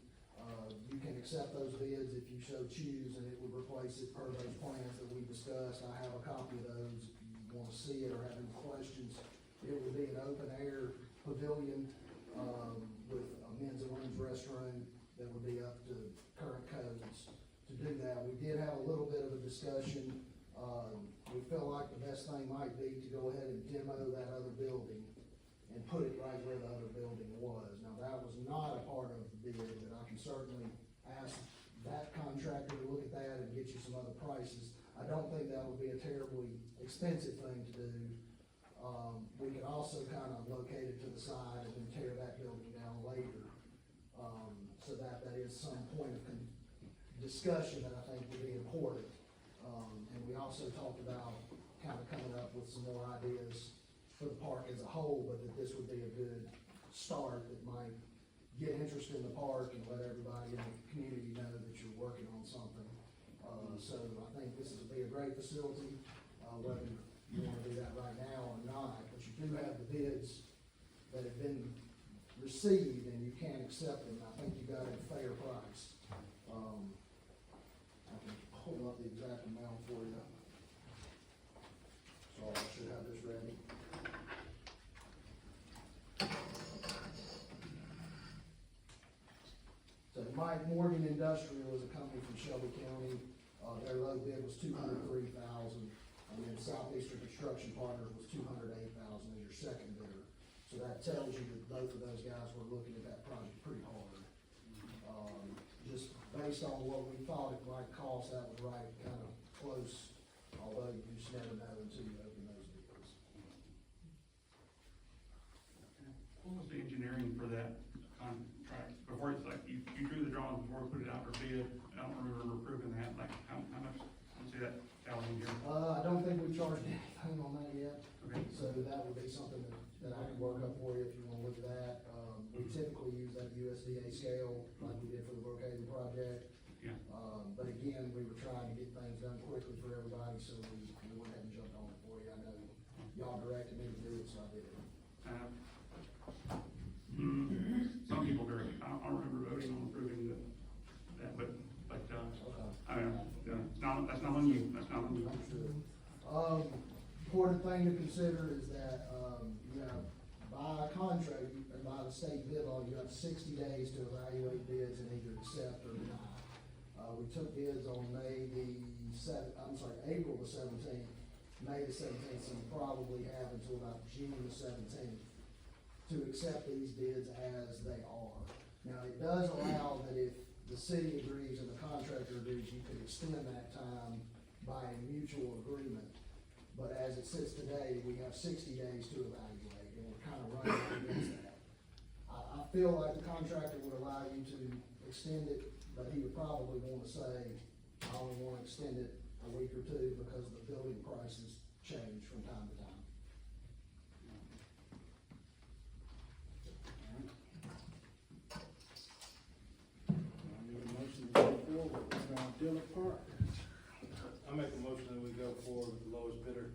You can accept those bids if you so choose, and it would replace it per those plans that we discussed. I have a copy of those if you want to see it or have any questions. It would be an open air pavilion, with a men's and women's restroom that would be up to current codes. To do that, we did have a little bit of a discussion. We felt like the best thing might be to go ahead and demo that other building and put it right where the other building was. Now, that was not a part of the bid, but I can certainly ask that contractor to look at that and get you some other prices. I don't think that would be a terribly expensive thing to do. We could also kind of locate it to the side and then tear that building down later. So that is some point of discussion that I think would be important. And we also talked about kind of coming up with some more ideas for the park as a whole, but that this would be a good start that might get interest in the park and let everybody in the community know that you're working on something. So I think this would be a great facility, whether you want to do that right now or not, but you do have the bids that have been received and you can accept them. I think you got a fair price. I can pull up the exact amount for you. So I should have this ready. Mike Morgan Industrial is a company from Shelby County. Their low bid was $203,000. And then Southeastern Construction Partners was $208,000 as your second bidder. So that tells you that both of those guys were looking at that project pretty hard. Just based on what we thought it might cost, that was right, kind of close, although you just never know until you open those deals. What was the engineering for that contract? Before, it's like, you drew the drawings before we put it out for bid. I don't remember approving that, like, how much, I don't see that tallying here. I don't think we charged anything on that yet. Okay. So that would be something that I can work up for you if you wanna look at that. We typically use that USDA scale like we did for the Brookhaven project. Yeah. But again, we were trying to get things done quickly for everybody, so we went ahead and jumped on it for you. I know y'all directed me to do it, so I did it. Some people directed, I don't remember voting on approving that, but, I mean, that's not on you, that's not on you. I'm sure. Important thing to consider is that, you know, by contract, and by the state bid law, you have 60 days to evaluate bids and either accept or deny. We took bids on April the 17th, May the 17th, so we probably have until about June the 17th to accept these bids as they are. Now, it does allow that if the city agrees and the contractor agrees, you could extend that time by a mutual agreement. But as it sits today, we have 60 days to evaluate, and we're kind of running against that. I feel like the contractor would allow you to extend it, but he would probably want to say, I only want to extend it a week or two because the building prices change from time to time. I need a motion to go forward with Dillon Park. I make a motion that we go forward with the lowest bidder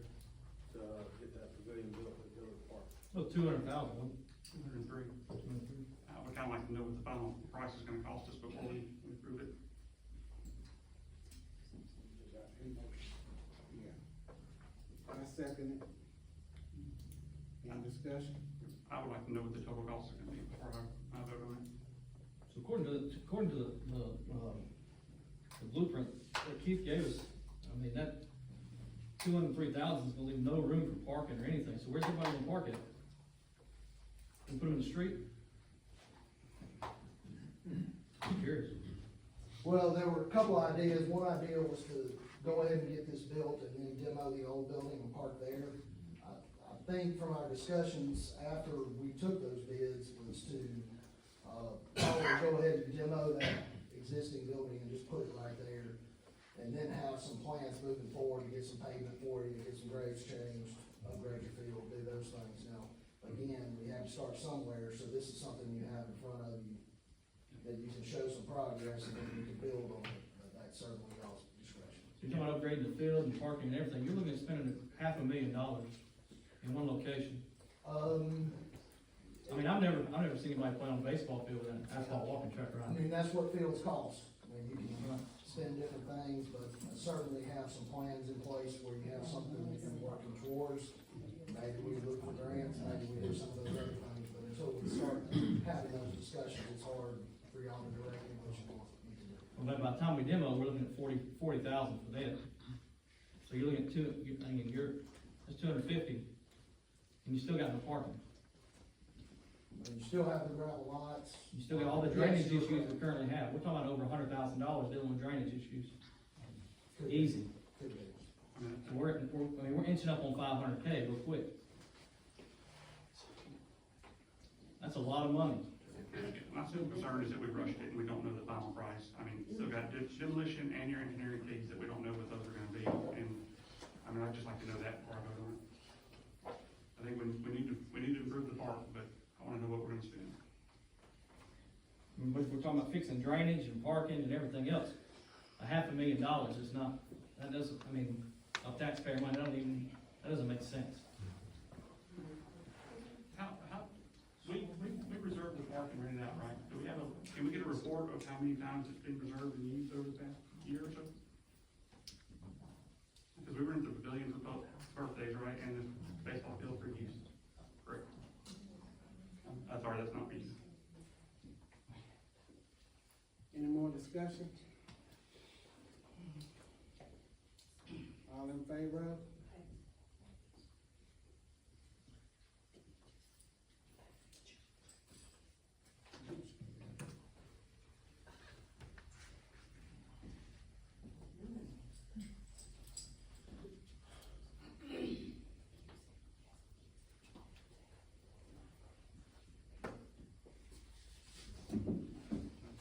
to get that pavilion built at Dillard Park. Well, 200,000. 203. We kinda like to know what the final price is gonna cost us before we approve it. Yeah. I second it. Any discussion? I would like to know what the total cost is gonna be before I vote on it. So according to the blueprint that Keith gave us, I mean, that 203,000 is gonna leave no room for parking or anything, so where's everybody gonna park it? And put them in the street? I'm curious. Well, there were a couple ideas. One idea was to go ahead and get this built and then demo the old building and park there. I think from our discussions after we took those bids was to, go ahead and demo that existing building and just put it right there. And then have some plans moving forward to get some pavement for you, get some grades changed, upgrade your field, do those things. Now, again, we have to start somewhere, so this is something you have in front of you that you can show some progress and then you can build on it. But that's certainly y'all's discretion. You're talking about upgrading the field and parking and everything, you're looking at spending $500,000 in one location. I mean, I've never seen anybody play on a baseball field with an asphalt walking track I around. mean, that's what fields cost. I mean, you can spend different things, but certainly have some plans in place where you have something that you're working towards. Maybe we look for grants, maybe we do some of those other things, but until we start having those discussions, it's hard for y'all to direct me what you want me to do. Well, by the time we demo, we're looking at 40,000 for that. So you're looking at that's 250, and you still got no parking. And you still have the gravel lots. You still got all the drainage issues we currently have. We're talking about over $100,000 dealing with drainage issues. Could be. Easy. Could be. So we're inching up on 500K real quick. That's a lot of money. My simple concern is that we rushed it and we don't know the final price. I mean, still got demolition and your engineering fees that we don't know what those are gonna be. And, I mean, I'd just like to know that before I vote on it. I think we need to improve the park, but I wanna know what we're gonna spend. We're talking about fixing drainage and parking and everything else. $500,000 is not, that doesn't, I mean, of taxpayer money, that doesn't make sense. We reserved the park and rented it out, right? Can we get a report of how many times it's been reserved and used over the past year or so? Because we rented the pavilion for both birthdays, right, and the baseball field for use. Correct. Sorry, that's not me. discussion? All in favor of?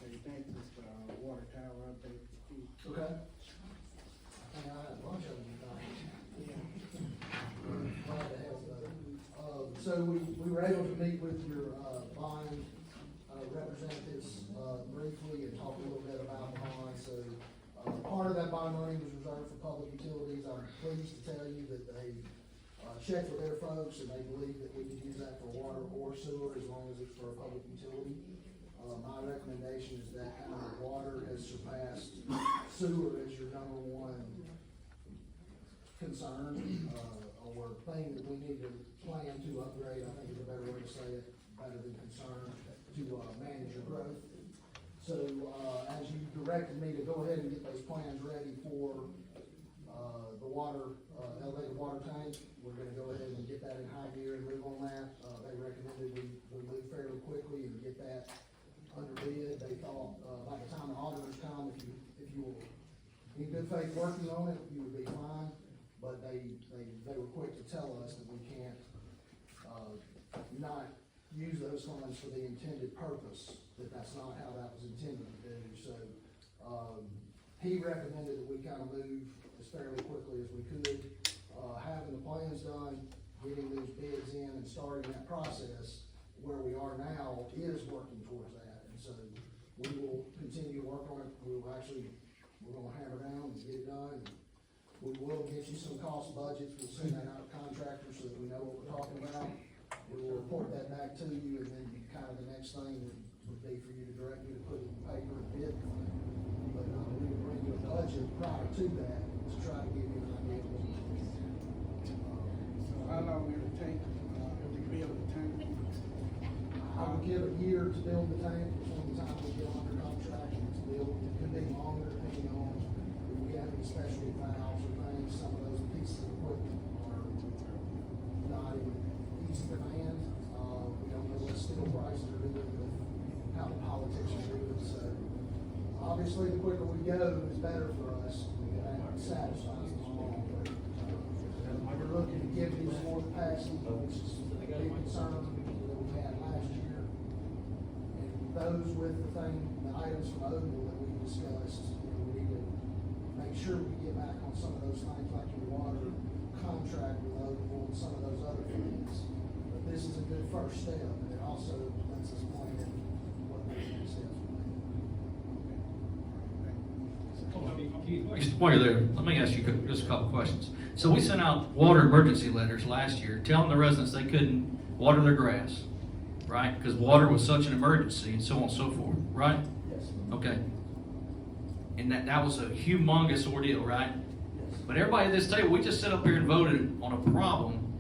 Okay, thank you, water tower update. Okay. I think I had a bunch of them tonight. Glad to have those. So we were able to meet with your, bond, representatives, briefly and talk a little bit about the bond. So, part of that bond money was reserved for public utilities. I'm pleased to tell you that they, checked with their folks and they believe that we could use that for water or sewer as long as it's for a public utility. My recommendation is that water has surpassed sewer as your number one concern, or thing that we need to plan to upgrade, I think is a better way to say it, better than concern, to, manage your growth. So, as you directed me to go ahead and get those plans ready for, the water, elevated water tank, we're gonna go ahead and get that in high gear and move on that. They recommended we move fairly quickly and get that under bid. They thought, by the time the auditors come, if you were in good faith working on it, you would be fine. But they were quick to tell us that we can't, not use those funds for the intended purpose, that's not how that was intended to do. So, he recommended that we kind of move as fairly quickly as we could. Having the plans done, getting those bids in and starting that process where we are now is working towards that. And so we will continue to work on it. We're gonna hammer down and get it done. We will get you some cost budgets. We'll send that out to contractors so that we know what we're talking about. We will report that back to you, and then kind of the next thing would be for you to direct me to put it in paper and bid on it. But, we will bring you a budget prior to that to try to give you an idea of what we're doing. So how long will it take, to build the tank? I would give a year to build the tank between the time we get under contract and it's built. It could be longer depending on if we have any special valves or things. Some of those pieces of equipment are not in easy demand. We don't know what steel prices are doing with how the politics are doing. So obviously the quicker we go is better for us. That satisfies us all. But, we're looking to give you some more capacity, which is a big concern that we had last year. And those with the items from Oval that we discussed, we need to make sure we get back on some of those things like your water contract with Oval and some of those other things. But this is a good first step, and it also lets us plan what those next steps will be. While you're there, let me ask you just a couple questions. So we sent out water emergency letters last year telling the residents they couldn't water their grass, right? Because water was such an emergency and so on and so forth, right? Yes. Okay. And that was a humongous ordeal, right? Yes. But everybody at this table, we just sat up here and voted on a problem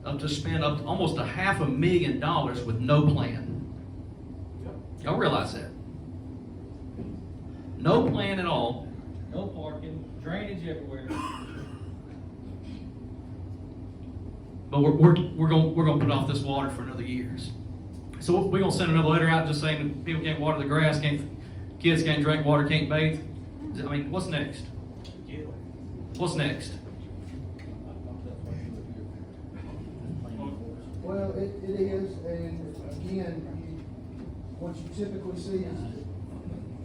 of to spend up to almost $500,000 with no plan. Y'all realize that? No plan at all. No parking, drainage everywhere. But we're gonna put off this water for another years. So we're gonna send another letter out just saying that people can't water the grass, kids can't drink water, can't bathe. I mean, what's next? What's next? Well, it is, and again, what you typically see is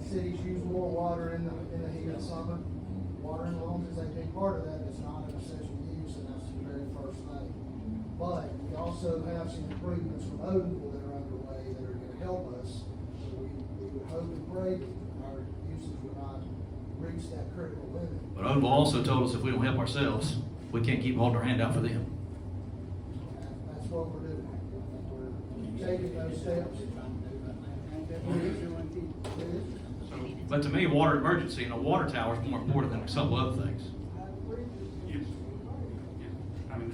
cities use more water in the heat of summer. Water in homes is a big part of that. It's not an essential use, and that's the very first thing. But we also have some improvements from Odenville that are underway that are gonna help us. So we would hope and pray that our usage would not reach that critical limit. But Odenville also told us if we don't help ourselves, we can't keep holding our hand out for them. That's what we're doing. We're taking those steps. But to me, water emergency and a water tower is more important than some other things. Yes. I mean,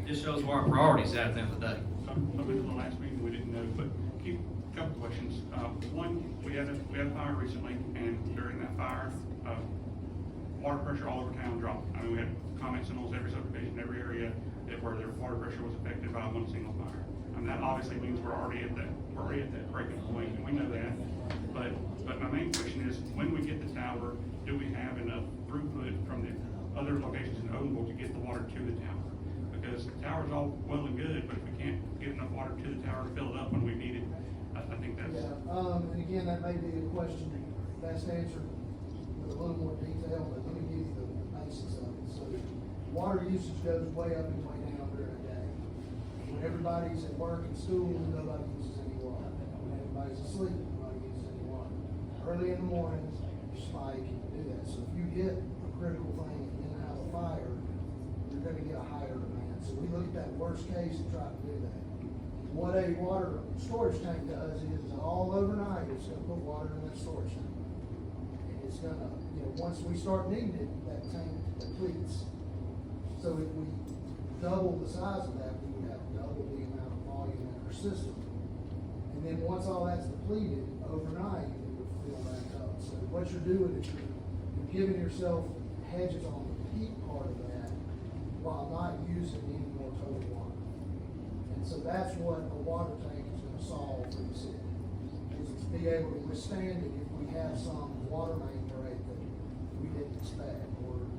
This shows where our priorities at the end of the day. some of the last meeting we didn't know, but couple questions. One, we had a fire recently, and during that fire, water pressure all over town dropped. I mean, we had comments in almost every subdivision, every area where their water pressure was affected by one single fire. And that obviously means we're already at that breaking point, and we know that. But my main question is, when we get the tower, do we have enough throughput from the other locations in Odenville to get the water to the tower? Because the tower's all well and good, but if we can't get enough water to the tower to fill it up when we need it, I think that's. Yeah, and again, that may be a question best answered with a little more detail, but let me give you the basics of it. So, water usage goes way up and way down during the day. When everybody's at work and school, nobody uses any water. When everybody's asleep, nobody uses any water. Early in the morning, you spike and you do that. So if you get a critical thing in and out of fire, you're gonna get a higher demand. So we look at that worst case and try to do that. What a water storage tank does is all overnight, it's gonna put water in that storage tank. And it's gonna, once we start needing it, that tank depletes. So if we double the size of that, we would have double the amount of volume in our system. And then once all that's depleted, overnight, it would fill back up. So what you're doing is you're giving yourself hedges on the peak part of that while not using any more total water. And so that's what a water tank is gonna solve for the city, is to be able to withstand it if we have some water main break that we didn't expect, or,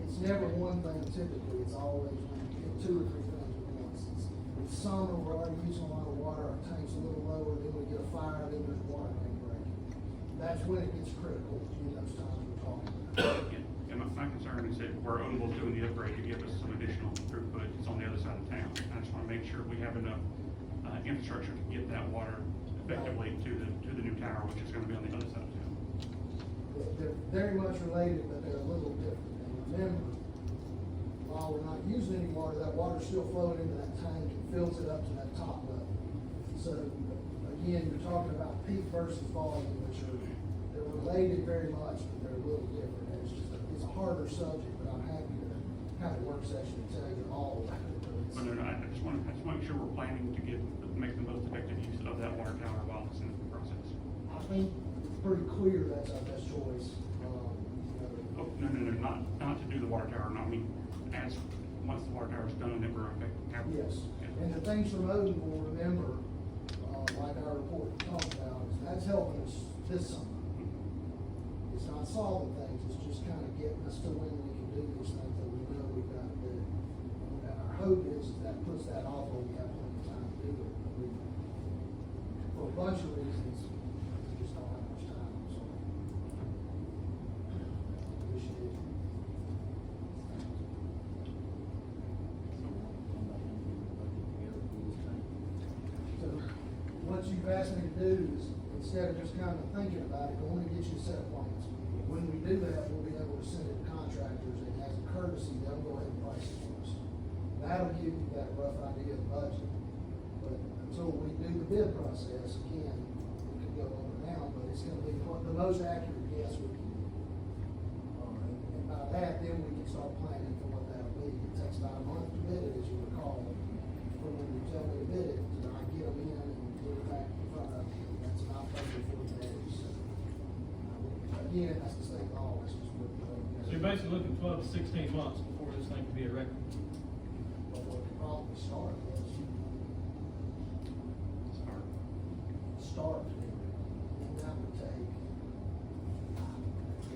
it's never one thing typically, it's always when you get two or three things at once. It's summer, we're already using a lot of water, our tank's a little lower, then we get a fire, then there's water main break. That's when it gets critical, in those times we're talking about. And my concern is that where Odenville's doing the upgrade to give us some additional throughput, it's on the other side of town. I just wanna make sure we have enough, infrastructure to get that water effectively to the new tower, which is gonna be on the other side of town. They're very much related, but they're a little different. And remember, while we're not using any water, that water's still flowing into that tank and fills it up to that top level. So, again, you're talking about peak versus volume, which they're related very much, but they're a little different. It's a harder subject, but I'm happy to have a work session to tell you all about it. But no, I just want to make sure we're planning to make the most effective use of that water tower while it's in the process. I think it's pretty clear that's our best choice. Oh, no, not to do the water tower, not me, once the water tower is done, that we're effective. Yes, and the things from Odenville, remember, like our report talked about, is that's helping us this summer. It's not solving things, it's just kind of getting us to when we can do these things that we know we've got to do. And our hope is that puts that off when we have plenty of time to do it. But for a bunch of reasons, we just don't have much time, so. Wish you did. So, what you've asked me to do is, instead of just kind of thinking about it, go in and get you a set of plans. When we do that, we'll be able to send it to contractors, and as a courtesy, they'll go ahead and price it for us. That'll give you that rough idea of the budget. But until we do the bid process, again, we can go up or down, but it's gonna be the most accurate guess we can do. And by that, then we can start planning for what that'll be. It takes about a month to bid it, as you recall, from when you tell me to bid it, to I get them in and get it back in front of you. That's about 30 or 40 days. So, again, that's the state law, it's just what So you're basically looking 12 to 16 months before this thing can be a record. But what could probably start was start, and that would take,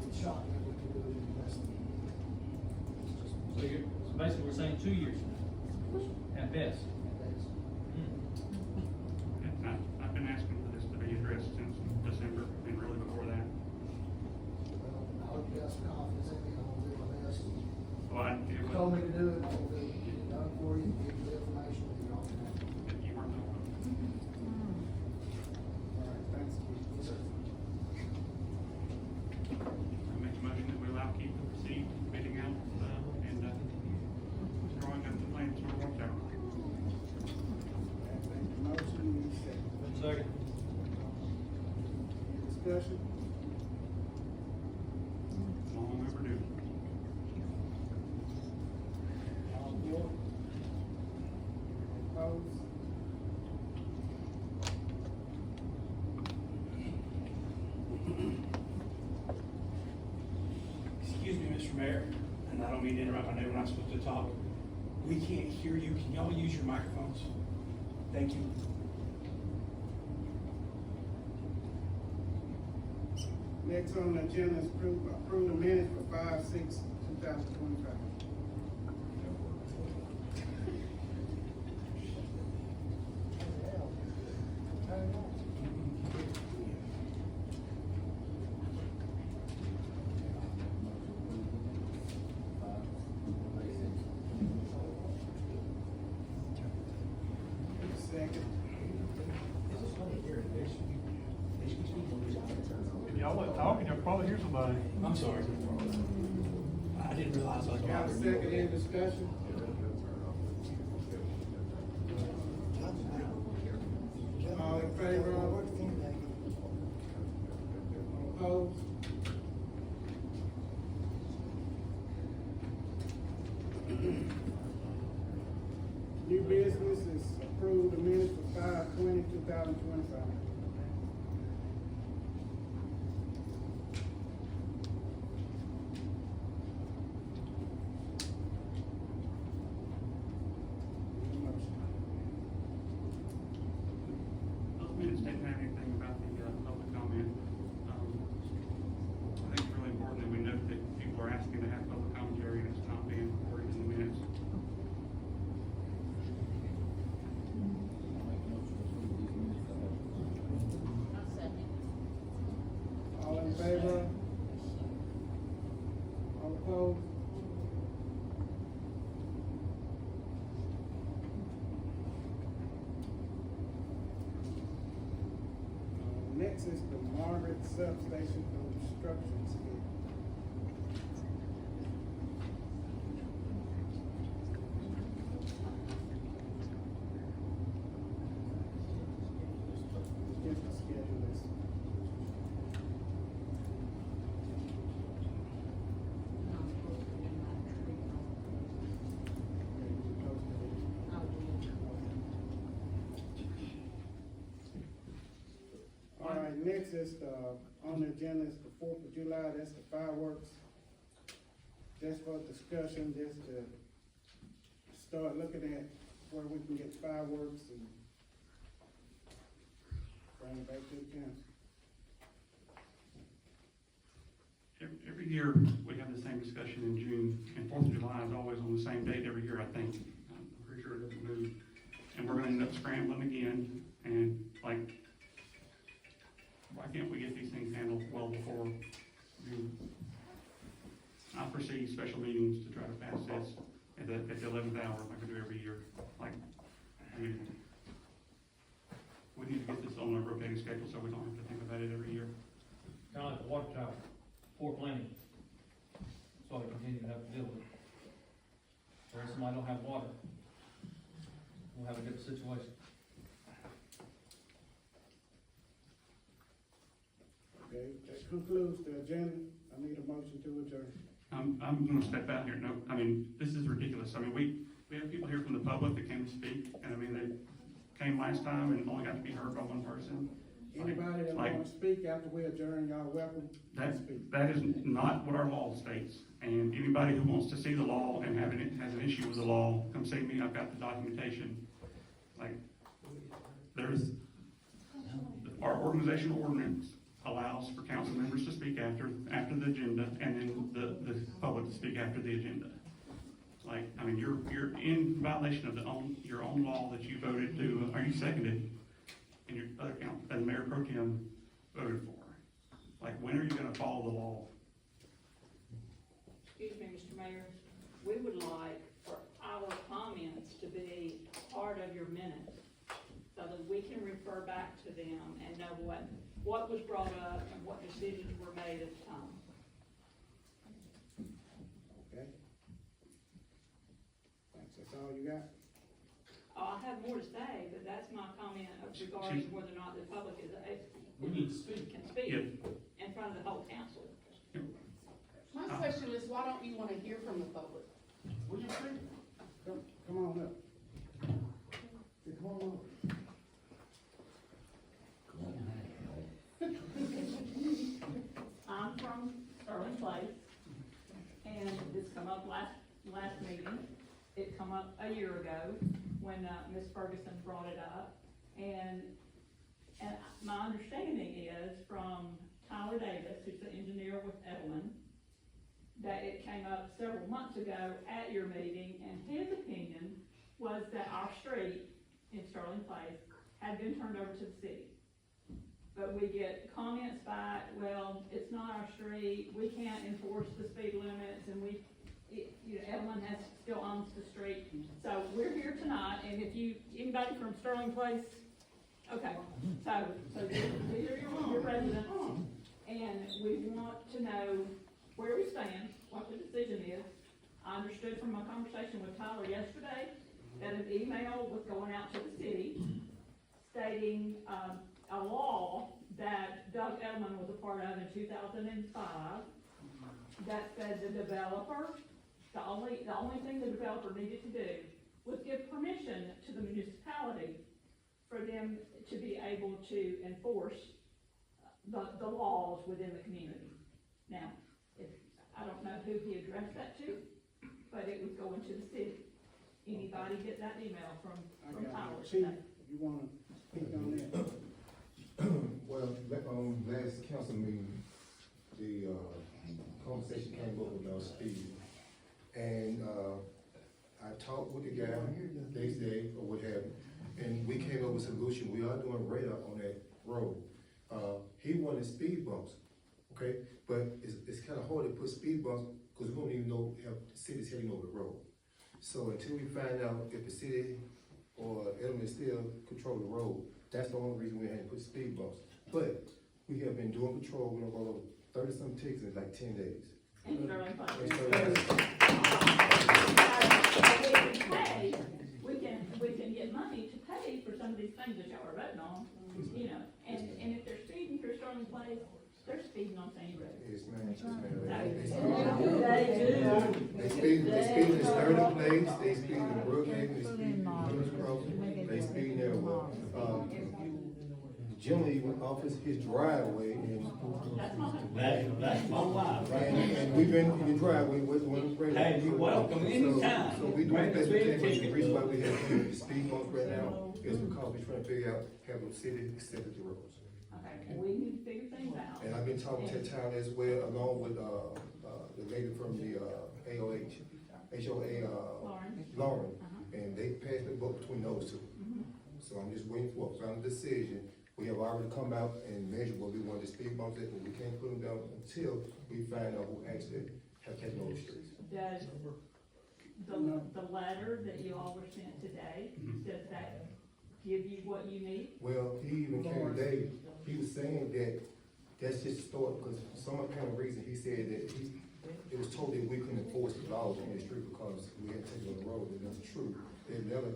it's shocking if we could do it in less than a year. So basically we're saying 2 years at best. I've been asking for this to be addressed since December, and really before that. Well, I hope you got some confidence in me, I'm gonna do my best. Well, You told me to do it, I'm gonna do it, get it done for you, give you the information, and you're off and running. you weren't the one. All right, thanks. Yes, sir. I make a motion that we allow Keith to proceed bidding out, and drawing up the plans for the water tower. Make the motion, you second. Second. Any discussion? Long overdue. All for? Opposed? I know we're not supposed to talk. We can't hear you. Can y'all use your microphones? Thank you. Next on the agenda is approve the minutes for 5/6/2025. Second. If y'all wasn't talking, you'll probably hear somebody. I'm sorry. I didn't realize I was Got a bothering second you. in discussion? All in favor of it? All opposed? New business is approved the minutes for 5/20/2025. Those minutes didn't have anything about the, public comment. I think it's really important that we note that people are asking to have public commentary and it's not being recorded in the minutes. All in favor? All opposed? Next is the Margaret substation construction schedule. Just the schedule is. All right, next is on the agenda is the 4th of July, that's the fireworks. Just for discussion, just to start looking at where we can get fireworks and bring it back to the council. Every year, we have the same discussion in June, and 4th of July is always on the same date every year, I think. I'm pretty sure it doesn't move. And we're gonna end up scrambling again, and like, why can't we get these things handled well before June? I foresee special meetings to try to pass this at the 11th hour, like we do every year. Like, we need to get this on a rotating schedule so we don't have to think about it every year. Kind of like the water tower, poor planning. That's why we continue to have to deal with it. Or if somebody don't have water, we'll have a different situation. Okay, that concludes the agenda. I need a motion to adjourn. I'm gonna step out here. No, I mean, this is ridiculous. I mean, we have people here from the public that came to speak, and I mean, they came last time and only got to be heard by one person. Anybody that Like- wanna speak after we adjourn, y'all welcome to That, speak. that is not what our law states, and anybody who wants to see the law and has an issue with the law, come see me, I've got the documentation. Like, our organizational ordinance allows for council members to speak after the agenda, and then the public to speak after the agenda. Like, I mean, you're in violation of your own law that you voted to, or you seconded, and your other and Mayor Pro Tem voted for. Like, when are you gonna follow the law? Excuse me, Mr. Mayor, we would like for our comments to be part of your minutes, so that we can refer back to them and know what was brought up and what decisions were made at the time. Okay? Thanks, that's all you got? I have more to say, but that's my comment regarding whether or not the public We need to speak. can speak Yeah. in front of the whole council. My question is, why don't you wanna hear from the public? Would you speak? Come on up. Yeah, come on up. I'm from Sterling Place, and this come up last come up a year ago when, Ms. Ferguson brought it up. And my understanding is from Tyler Davis, who's the engineer with Edelman, that it came up several months ago at your meeting, and his opinion was that our street in Sterling Place had been turned over to the city. But we get comments back, well, it's not our street, we can't enforce the speed limits, and Edelman still owns the street. So we're here tonight, and if anybody from Sterling Place, okay, so these are your residents, and we want to know where we stand, what the decision is. I understood from my conversation with Tyler yesterday that an email was going out to the city stating, a law that Doug Edelman was a part of in 2005 that said the developer, the only thing the developer needed to do was give permission to the municipality for them to be able to enforce the laws within the community. Now, I don't know who he addressed that to, but it was going to the city. Anybody get that email from Tyler Chief, today? you wanna speak on that? Well, last council meeting, the, conversation came up about speed. And, I talked with the guy, they said, or what have you, and we came up with a solution. We are doing radar on that road. He wanted speed bumps, okay? But it's kinda hard to put speed bumps, cause we don't even know how the city's heading over the road. So until we find out if the city or Edelman still control the road, that's the only reason we hadn't put speed bumps. But we have been doing patrol, we're gonna roll over 30-some tickets in like 10 days. And Sterling Place. And so We can get money to pay for some of these things that y'all are voting on, and if they're speeding through Sterling Place, they're speeding on Sandy Road. Yes, ma'am, They speed in Sterling Place, they speed in Brookhaven, they speed in Williams Crossing, they speed everywhere. Gentleman even offers his driveway and. That's my wife, right? And we've been in the driveway with one radar. Hey, you're welcome anytime. So we do the best we can, but the reason why we have the speed bumps right now is because we're trying to figure out, have the city accepted the roads. Okay, we need to figure things out. And I've been talking to the town as well, along with, the lady from the, Lauren, and they passed the book between those two. So I'm just waiting for a final decision. We have already come out and measured what we want the speed bumps at, but we can't put them down until we find out who actually have taken over the streets. Does the letter that you all were sent today, does that give you what you need? Well, he even came today, he was saying that that's just a start, because for some kind of reason, he said that it was told that we couldn't enforce the laws on the street because we had taken on the road, and that's true. They never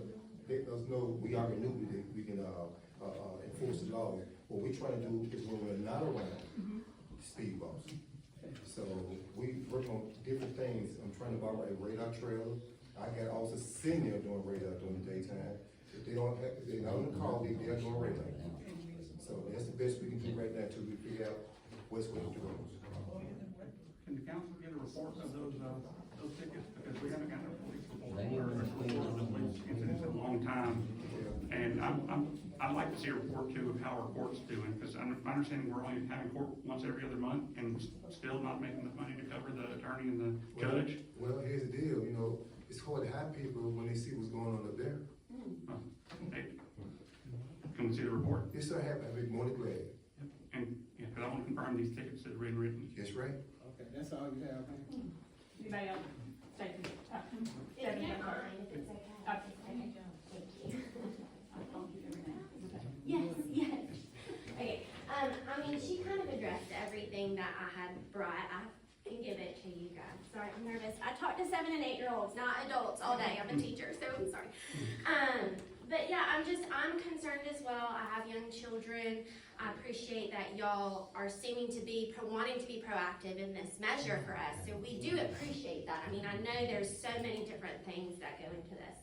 let us know, we already knew that we can, enforce the law. What we're trying to do is when we're not around, speed bumps. So we work on different things. I'm trying to borrow a radar trailer. I got also sitting there doing radar during the daytime. If they're not on the call, they're doing radar. So that's the best we can do right now until we figure out what's going to do. Can the council get a report of those tickets? Because we haven't gotten a police report. It's been a long time. And I'd like to see a report too of how our court's doing, because I'm understanding we're only having court once every other month and still not making enough money to cover the attorney and the judge. Well, here's the deal, it's hard to hide people when they see what's going on up there. Hey, can we see the report? Yes, sir, I'd be more than glad. And, yeah, because I want to confirm these tickets that are written. Yes, right? Okay, that's all you have, huh? Anybody else? Stacy? If you don't mind, if it's okay. Okay. Thank you. I told you everything. Yes, yes. Okay, she kind of addressed everything that I had brought. I can give it to you guys. Sorry, I'm nervous. I talk to 7- and 8-year-olds, not adults all day. I'm a teacher, so I'm sorry. But yeah, I'm concerned as well. I have young children. I appreciate that y'all are seeming to be, wanting to be proactive in this measure for us. So we do appreciate that. I know there's so many different things that go into this.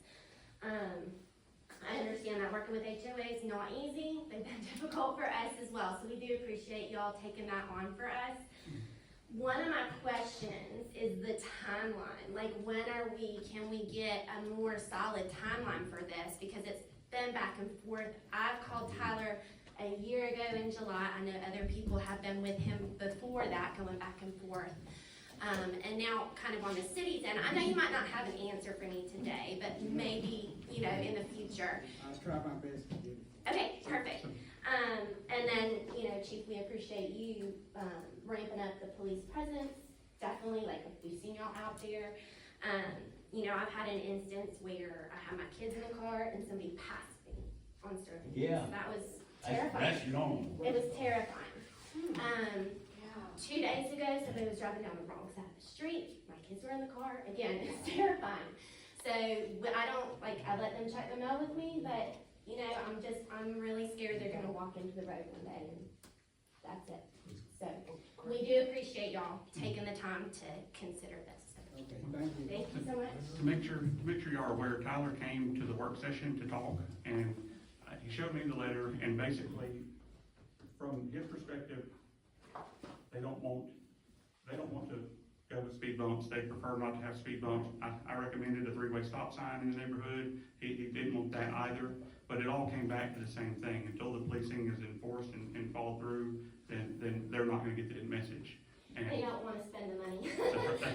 I understand that working with HOA is not easy. They've been difficult for us as well. So we do appreciate y'all taking that on for us. One of my questions is the timeline. Like, can we get a more solid timeline for this? Because it's been back and forth. I've called Tyler a year ago in July. I know other people have been with him before that, going back and forth. And now kind of on the city's end, I know you might not have an answer for me today, but maybe, in the future. I'll try my best to get it. Okay, perfect. And then, Chief, we appreciate you, ramping up the police presence. Definitely, like, we've seen y'all out there. I've had an instance where I had my kids in the car and somebody passed me on Sterling. Yeah. That was terrifying. That's normal. It was terrifying. 2 days ago, somebody was driving down the wrong side of the street. My kids were in the car. Again, it's terrifying. So I let them check the mail with me, but, I'm really scared they're gonna walk into the road one day, and that's it. So, we do appreciate y'all taking the time to consider this. Okay, thank you. Thank you so much. To make sure you are aware, Tyler came to the work session to talk, and he showed me the letter, and basically, from his perspective, they don't want to go with speed bumps. They prefer not to have speed bumps. I recommended a three-way stop sign in the neighborhood. He didn't want that either, but it all came back to the same thing. Until the policing is enforced and followed through, then they're not gonna get the message. And They don't wanna spend the money.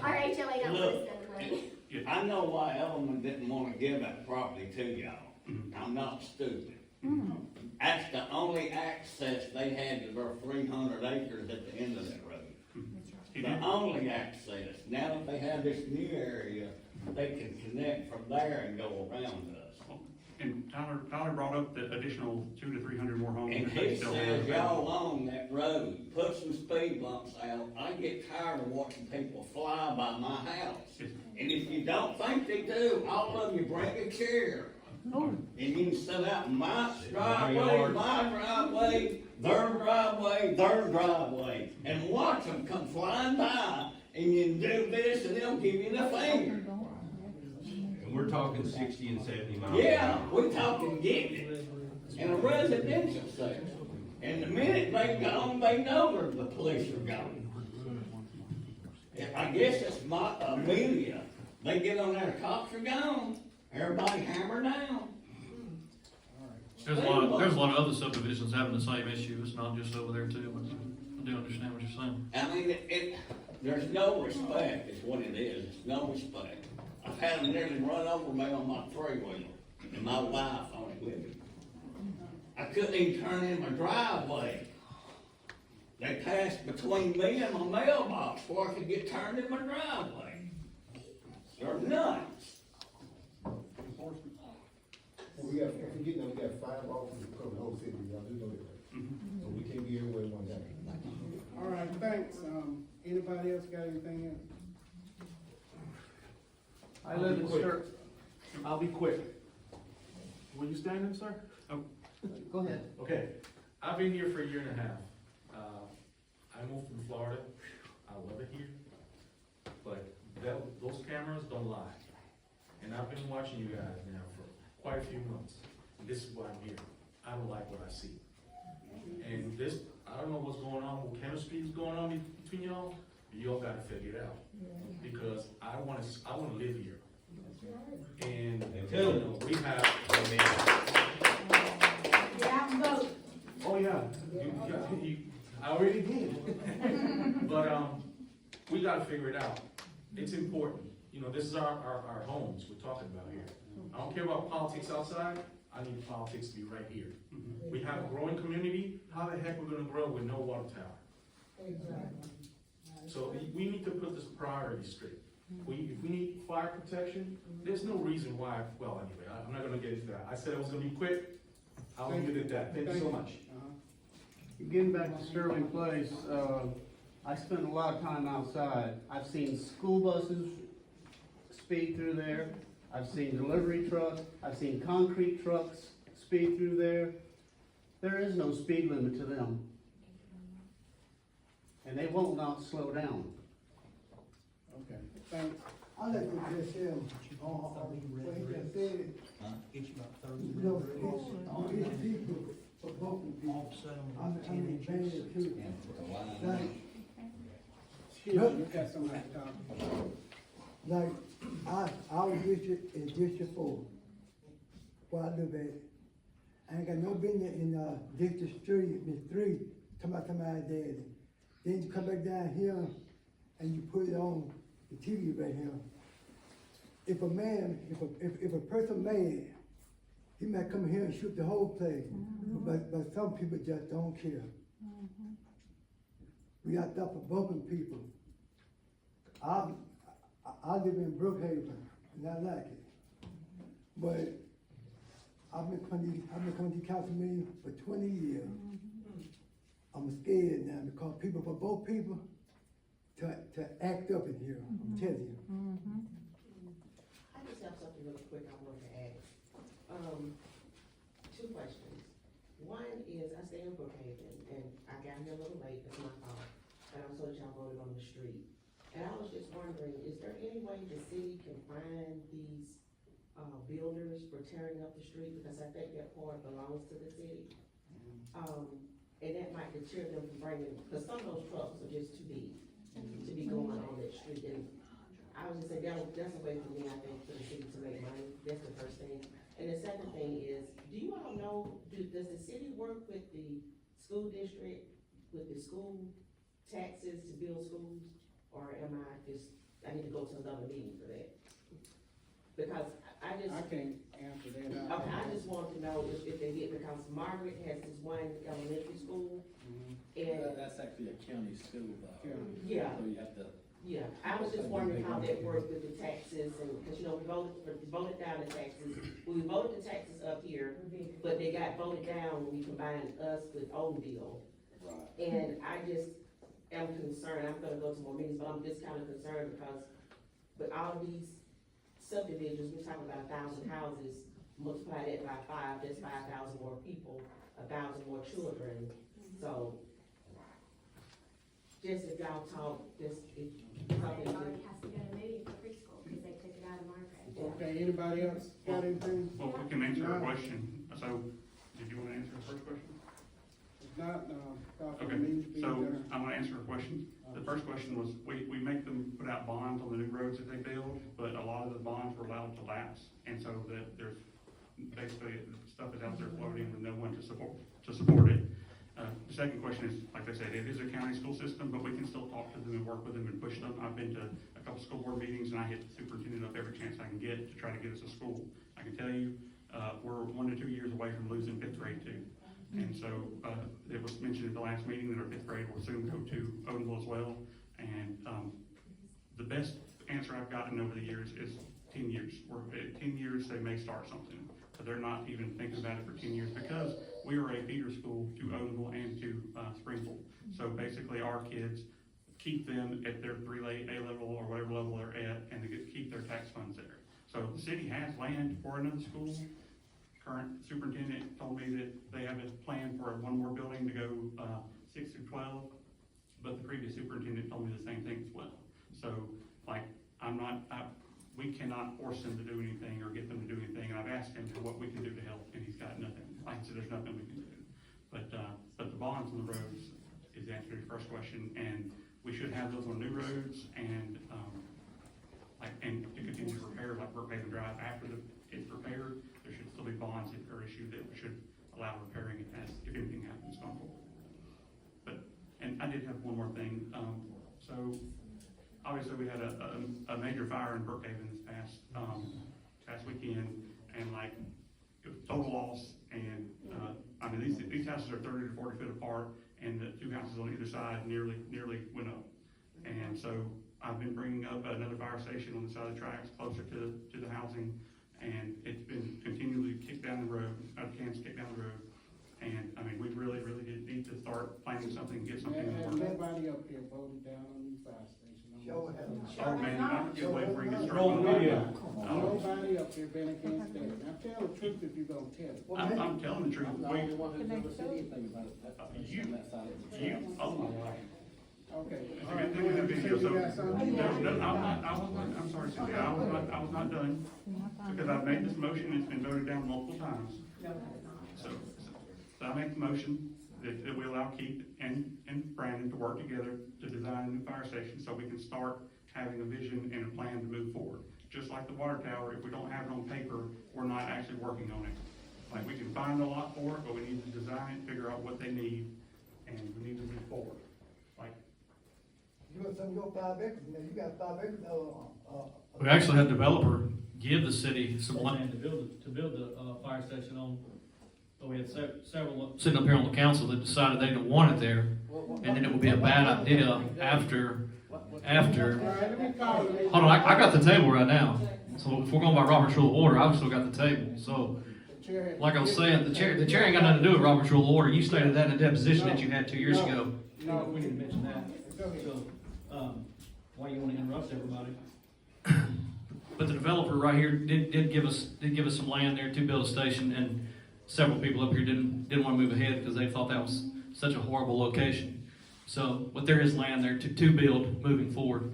Our HOA don't wanna spend the money. I know why Element didn't wanna give that property to y'all. I'm not stupid. That's the only access they had to their 300 acres at the end of that road. The only access. Now that they have this new area, they can connect from there and go around us. And Tyler brought up the additional 200 to 300 more homes. And that they he still says, have. y'all along that road, put some speed bumps out. I get tired of watching people fly by my house. Yes. And if you don't think they do, all of you bring a chair. And you can sit out in my driveway, my driveway, their driveway, and watch them come flying by, and you can do this, and they'll give you the finger. And we're talking 60 and 70 miles. Yeah, we're talking getting it in a residential section. And the minute they gone, they know where the police are gone. I guess it's Amelia. They get on there, cops are gone. Everybody hammer down. There's a lot of other subdivisions having the same issue. It's not just over there too, but I do understand what you're saying. I mean, there's no respect is what it is. It's no respect. I've had them nearly run over me on my three-wheeler, and my wife on it with me. I couldn't even turn in my driveway. They passed between me and my mailbox before I could get turned in my driveway. They're nuts. We got 5 officers to cover the whole city, y'all do know that, right? So we can't be everywhere at one time. All right, thanks. Anybody else got anything else? I live in Stir. I'll be quick. Will you stand in, sir? Go ahead. Okay, I've been here for a year and a half. I moved from Florida. I love it here, but those cameras don't lie. And I've been watching you guys now for quite a few months. And this is why I'm here. I don't like what I see. And this, I don't know what's going on, what chemistry is going on between y'all, but y'all gotta figure it out. Because I wanna live here. And, we have. Oh, yeah, I already did. But, we gotta figure it out. It's important. This is our homes we're talking about here. I don't care about politics outside. I need politics to be right here. We have a growing community. How the heck we're gonna grow with no water tower? So we need to put this priority straight. If we need fire protection, there's no reason why, well, anyway, I'm not gonna get into that. I said I was gonna be quick. I'll leave it at that. Thank you so much. Getting back to Sterling Place, I spend a lot of time outside. I've seen school buses speed through there. I've seen delivery trucks. I've seen concrete trucks speed through there. There is no speed limit to them. And they won't not slow down. Okay, thanks. I like what you just said, what he just said, Get you about 30 you know, it's people, for bumping people. I mean, bad too. Like, Excuse me, you got somebody talking. Like, our district is District 4, where I live at. I ain't got no business in, District 3, come out daddy. Then you come back down here and you put it on the TV right here. If a man, if a person mad, he might come here and shoot the whole place, but some people just don't care. We got that for broken people. I live in Brookhaven, and I like it. But I've been coming to the council meeting for 20 years. I'm scared now because for both people to act up in here, I'm telling you. I just have something really quick I wanted to add. Two questions. One is, I stay in Brookhaven, and I got here a little late, it's my fault, but I was told y'all voted on the street. And I was just wondering, is there any way the city can find these, builders for tearing up the street? Because I think that part belongs to the city. And that might deter them from bringing, because some of those trucks are just too big to be going on that street. And I was just saying, that's a way for me, I think, for the city to make money. That's the first thing. And the second thing is, do you all know, does the city work with the school district, with the school taxes to build schools? Or am I need to go to another meeting for that? Because I can't answer that. Okay, I just want to know if they did, because Margaret has this one elementary school, and. That's actually a county school though. Yeah. So you have to. Yeah, I was just wondering how that worked with the taxes, and, because, you know, we voted down the taxes. We voted the taxes up here, but they got voted down when we combined us with Oldville. Right. And I just am concerned, I'm gonna go to more meetings, but I'm just kind of concerned because with all these subdivisions, we're talking about 1,000 houses, multiply that by 5, that's 5,000 more people, 1,000 more children. So, just if y'all talk, just if Margaret already has to go to Moody for preschool because they took it out of Margaret. Okay, anybody else got anything? Well, we can answer a question. So, did you want to answer the first question? If not, Okay, so I'm gonna answer a question. The first question was, we make them put out bonds on the new roads that they build, but a lot of the bonds were allowed to lapse, and so that there's basically stuff is out there floating with no one to support it. The second question is, like I said, it is a county school system, but we can still talk to them and work with them and push them. I've been to a couple school board meetings, and I hit the superintendent up every chance I can get to try to get us a school. I can tell you, we're 1 to 2 years away from losing 5th grade too. And so, it was mentioned at the last meeting that our 5th grade will soon go to Odenville as well. And, the best answer I've gotten over the years is 10 years. At 10 years, they may start something, but they're not even thinking about it for 10 years because we are a feeder school to Odenville and to, Springfield. So basically our kids keep them at their A level or whatever level they're at, and they keep their tax funds there. So the city has land for another school. Current superintendent told me that they have a plan for one more building to go 6 through 12, but the previous superintendent told me the same thing as well. So, like, we cannot force them to do anything or get them to do anything, and I've asked him for what we can do to help, and he's got nothing. Like I said, there's nothing we can do. But the bonds on the roads is the answer to your first question, and we should have those on new roads, and and to continue to repair, like Brookhaven Drive, after it's repaired, there should still be bonds that are issued that should allow repairing it as if anything happens going forward. And I did have one more thing. So obviously we had a major fire in Brookhaven this past weekend, and it was total loss. And I mean these houses are 30 to 40 feet apart, and the 2 houses on either side nearly went up. And so I've been bringing up another fire station on the side of the tracks closer to the housing, and it's been continually kicked down the road, cans kicked down the road. And I mean, we really did need to start planning something and get something in order. Nobody up here voted down on the fire station. Oh man, I'm just waiting for you to start. Nobody up here been against that. Now tell the truth if you're gonna tell it. I'm telling the truth. I'm the only one who's ever said anything about it. Okay. It's a good thing we have video, so, I'm sorry, Cynthia, I was not done, because I've made this motion, it's been voted down multiple times. So I make the motion that we allow Keith and Brandon to work together to design a new fire station so we can start having a vision and a plan to move forward. Just like the water tower, if we don't have it on paper, we're not actually working on it. Like, we can find a lot for it, but we need to design it, figure out what they need, and we need to move forward. Like, You got some of your 5 acres, now you got 5 acres, We actually had a developer give the city some land to build the fire station on. So we had several sitting up here on the council that decided they didn't want it there, and then it would be a bad idea after. Hold on, I got the table right now. So if we're going by Robert's Rule of Order, I've still got the table. So, like I was saying, the chair ain't got nothing to do with Robert's Rule of Order. You stated that in a deposition that you had 2 years ago. No. We didn't mention that. So, why you want to interrupt everybody? But the developer right here did give us some land there to build a station, and several people up here didn't want to move ahead because they thought that was such a horrible location. So, but there is land there to build moving forward,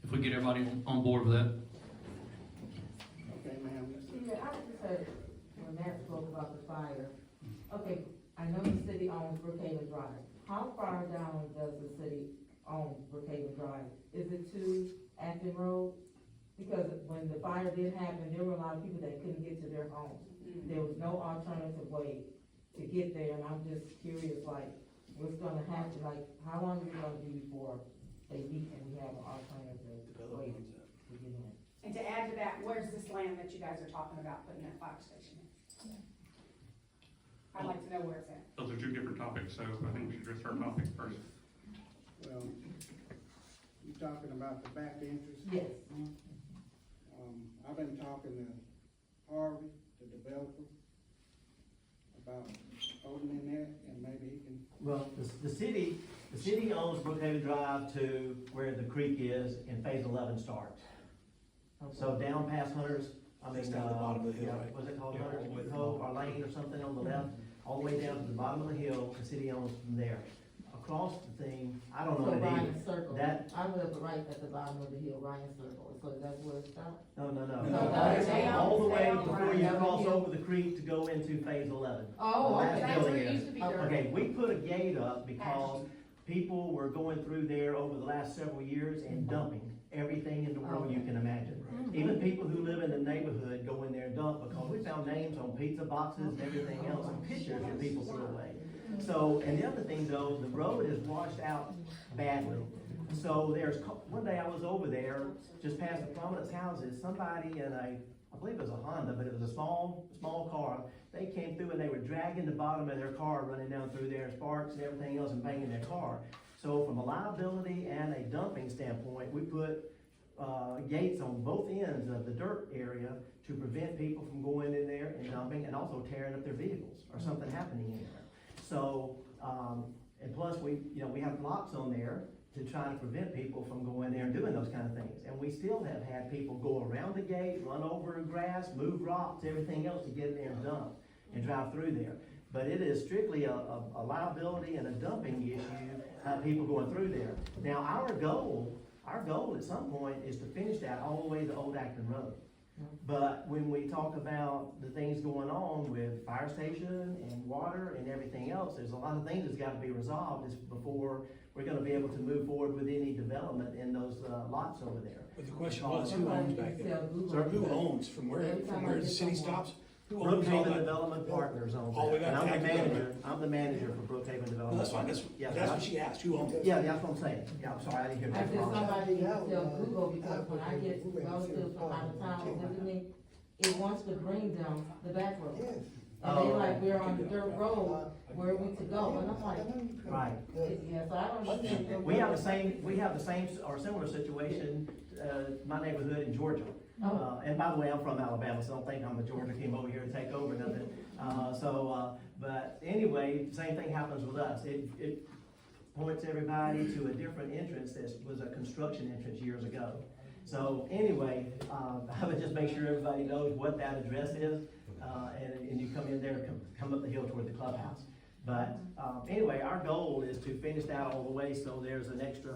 if we get everybody on board with that. Okay, ma'am. Yeah, I just heard when Matt spoke about the fire. Okay, I know the city owns Brookhaven Drive. How far down does the city own Brookhaven Drive? Is it to Acton Road? Because when the fire did happen, there were a lot of people that couldn't get to their homes. There was no alternative way to get there, and I'm just curious, like, what's gonna happen, like, how long is it gonna be before they meet and we have an alternative way to get in? And to add to that, where's this land that you guys are talking about putting that fire station in? I'd like to know where it's at. those are two different topics, so I think we should address our topic first. Well, you talking about the back entrance? Yes. I've been talking to Harvey, the developer, about opening that, and maybe he can. Well, the city owns Brookhaven Drive to where the creek is and phase 11 starts. So down past Hunter's, It's down the bottom of the hill, yeah, right? was it called Yeah. Hunter's Cove or Lane or something on the left? All the way down to the bottom of the hill, the city owns from there. Across the thing, I don't know So what it Ryan is. Circle, That, I live right at the bottom of the hill, Ryan Circle, so that's where it stops? no. No. All the way Down, before you down cross the hill. over the creek to go into phase 11. Oh, The last okay. That's building where it is. used to be dirt. Okay, we put a gate up because people were going through there over the last several years and dumping everything in the world you can imagine. Even people who live in the neighborhood go in there and dump because we found names on pizza boxes and everything else and pictures that people threw away. So, and the other thing though, the road is washed out badly. So one day I was over there, just past the Prominence houses, somebody in I believe it was a Honda, but it was a small car. They came through and they were dragging the bottom of their car, running down through there, sparks and everything else, and banging their car. So from a liability and a dumping standpoint, we put gates on both ends of the dirt area to prevent people from going in there and dumping and also tearing up their vehicles or something happening in there. So, and plus we have locks on there to try to prevent people from going there and doing those kind of things. And we still have had people go around the gate, run over grass, move rocks, everything else to get in there and dump and drive through there. But it is strictly a liability and a dumping issue, people going through there. Now, our goal at some point is to finish that all the way to Old Acton Road. But when we talk about the things going on with fire station and water and everything else, there's a lot of things that's gotta be resolved before we're gonna be able to move forward with any development in those lots over there. But the question was, who owns back there? Sir, who owns, from where the city stops? Who owns all Brookhaven that? Development Partners owns All the way that. back And to Acton Road. I'm the manager for Brookhaven Development. No, that's fine, Partners. that's, Yes, that's what she asked, who owns it? Yeah, that's what I'm saying. Yeah, I'm sorry, I didn't hear I that. just wrong. somebody tell Google, because when I get relatives from out of town visiting me, it wants to bring them the back road. And they like, we're on the dirt road, where are we to go? And I'm like, Right. yeah, so I don't understand. We have the same or similar situation, my neighborhood in Georgia. And by the way, I'm from Alabama, so don't think I'm a Georgia, came over here to take over nothing. But anyway, same thing happens with us. It points everybody to a different entrance that was a construction entrance years ago. So anyway, I would just make sure everybody knows what that address is, and you come in there, come up the hill toward the clubhouse. But anyway, our goal is to finish that all the way so there's an extra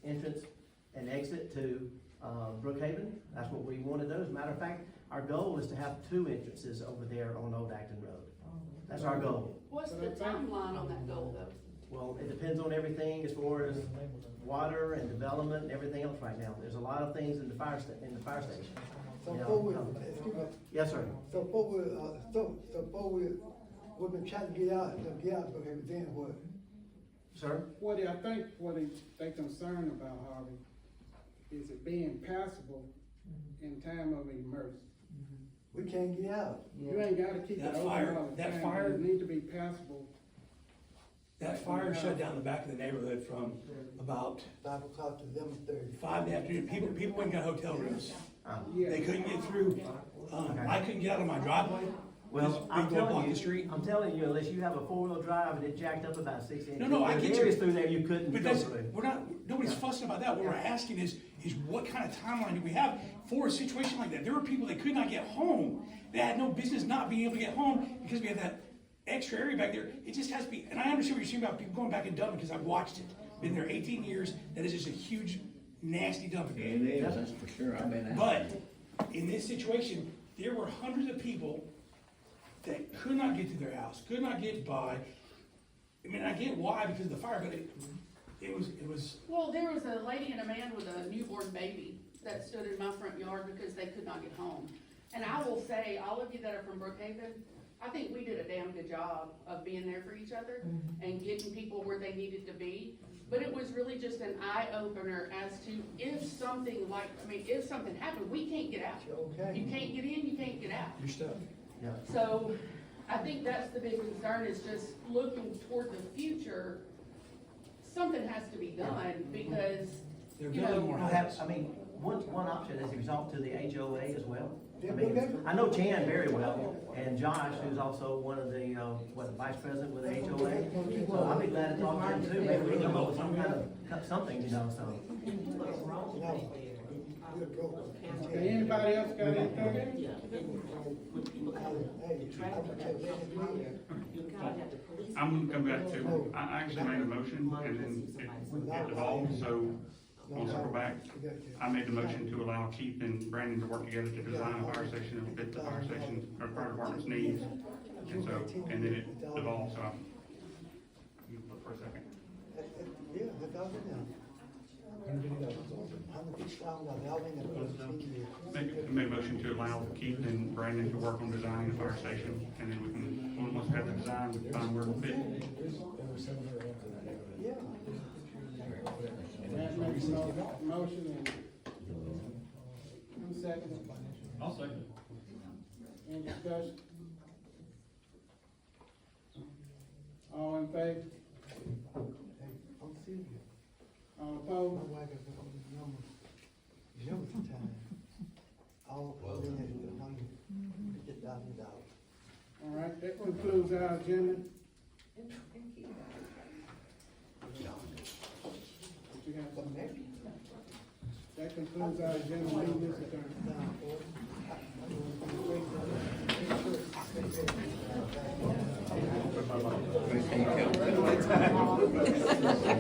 entrance and exit to Brookhaven. That's what we want to do. As a matter of fact, our goal is to have 2 entrances over there on Old Acton Road. That's our goal. What's the timeline on that goal though? Well, it depends on everything as far as water and development and everything else right now. There's a lot of things in the fire station. So You know, before we, excuse me, Yes, sir. so before we've been trying to get out, okay, but then what? Sir? They concerned about, Harvey, is it being passable in time of emergency? We can't get out. You ain't gotta keep it That open fire- all the that time, fire- but it need to be passable. That fire shut down the back of the neighborhood from about 5 o'clock to 11:30. 5 in the afternoon. People went and got hotel rooms. Yeah. They couldn't get through. I couldn't get out of my driveway. Well, I'm telling you, I'm telling you, unless you have a 4-wheel drive and it jacked up about 6 inches. No, I there's get you. areas through there you couldn't But go that's, through. nobody's fussing about that. What we're asking is what kind of timeline do we have for a situation like that? There were people that could not get home. They had no business not being able to get home because we have that extra area back there. It just has to be, and I understand what you're saying about people going back and dumping because I've watched it. Been there 18 years. That is just a huge, nasty dumping. It is, that's for sure, I've been out. But in this situation, there were hundreds of people that could not get to their house, could not get by. I mean, I get why because of the fire, but it was. Well, there was a lady and a man with a newborn baby that stood in my front yard because they could not get home. And I will say, all of you that are from Brookhaven, I think we did a damn good job of being there for each other and getting people where they needed to be. But it was really just an eye opener as to if something happened, we can't get out. Okay. You can't get in, you can't get out. You're stuck. Yeah. So I think that's the big concern is just looking toward the future. Something has to be done because, They're you building know, more Perhaps, houses. I mean, one option is to resolve to the HOA as well. I mean, I know Chan very well, and Josh, who's also one of the, vice president with the HOA. So I'd be glad to talk to him too, maybe we can come up with some kind of, something, you know, so. Okay, anybody else got anything? I'm gonna come back to, I actually made a motion and then it devolved, so I'll circle back. I made the motion to allow Keith and Brandon to work together to design a fire station that fit the fire station, or fire department's needs. And so, and then it devolved, so you look for a second. Yeah, that's all it is. Made a motion to allow Keith and Brandon to work on designing the fire station, and then we can, once we have the design, we can find where it will fit. Yeah. Matt makes a motion and who seconded? I'll second. Any discussion? All in favor? I'm serious. All My opposed? wife got all these numbers time. All in there, $150,000. All right, that concludes our agenda. What you got? Something there? That concludes our agenda. Meeting is adjourned. Thank you.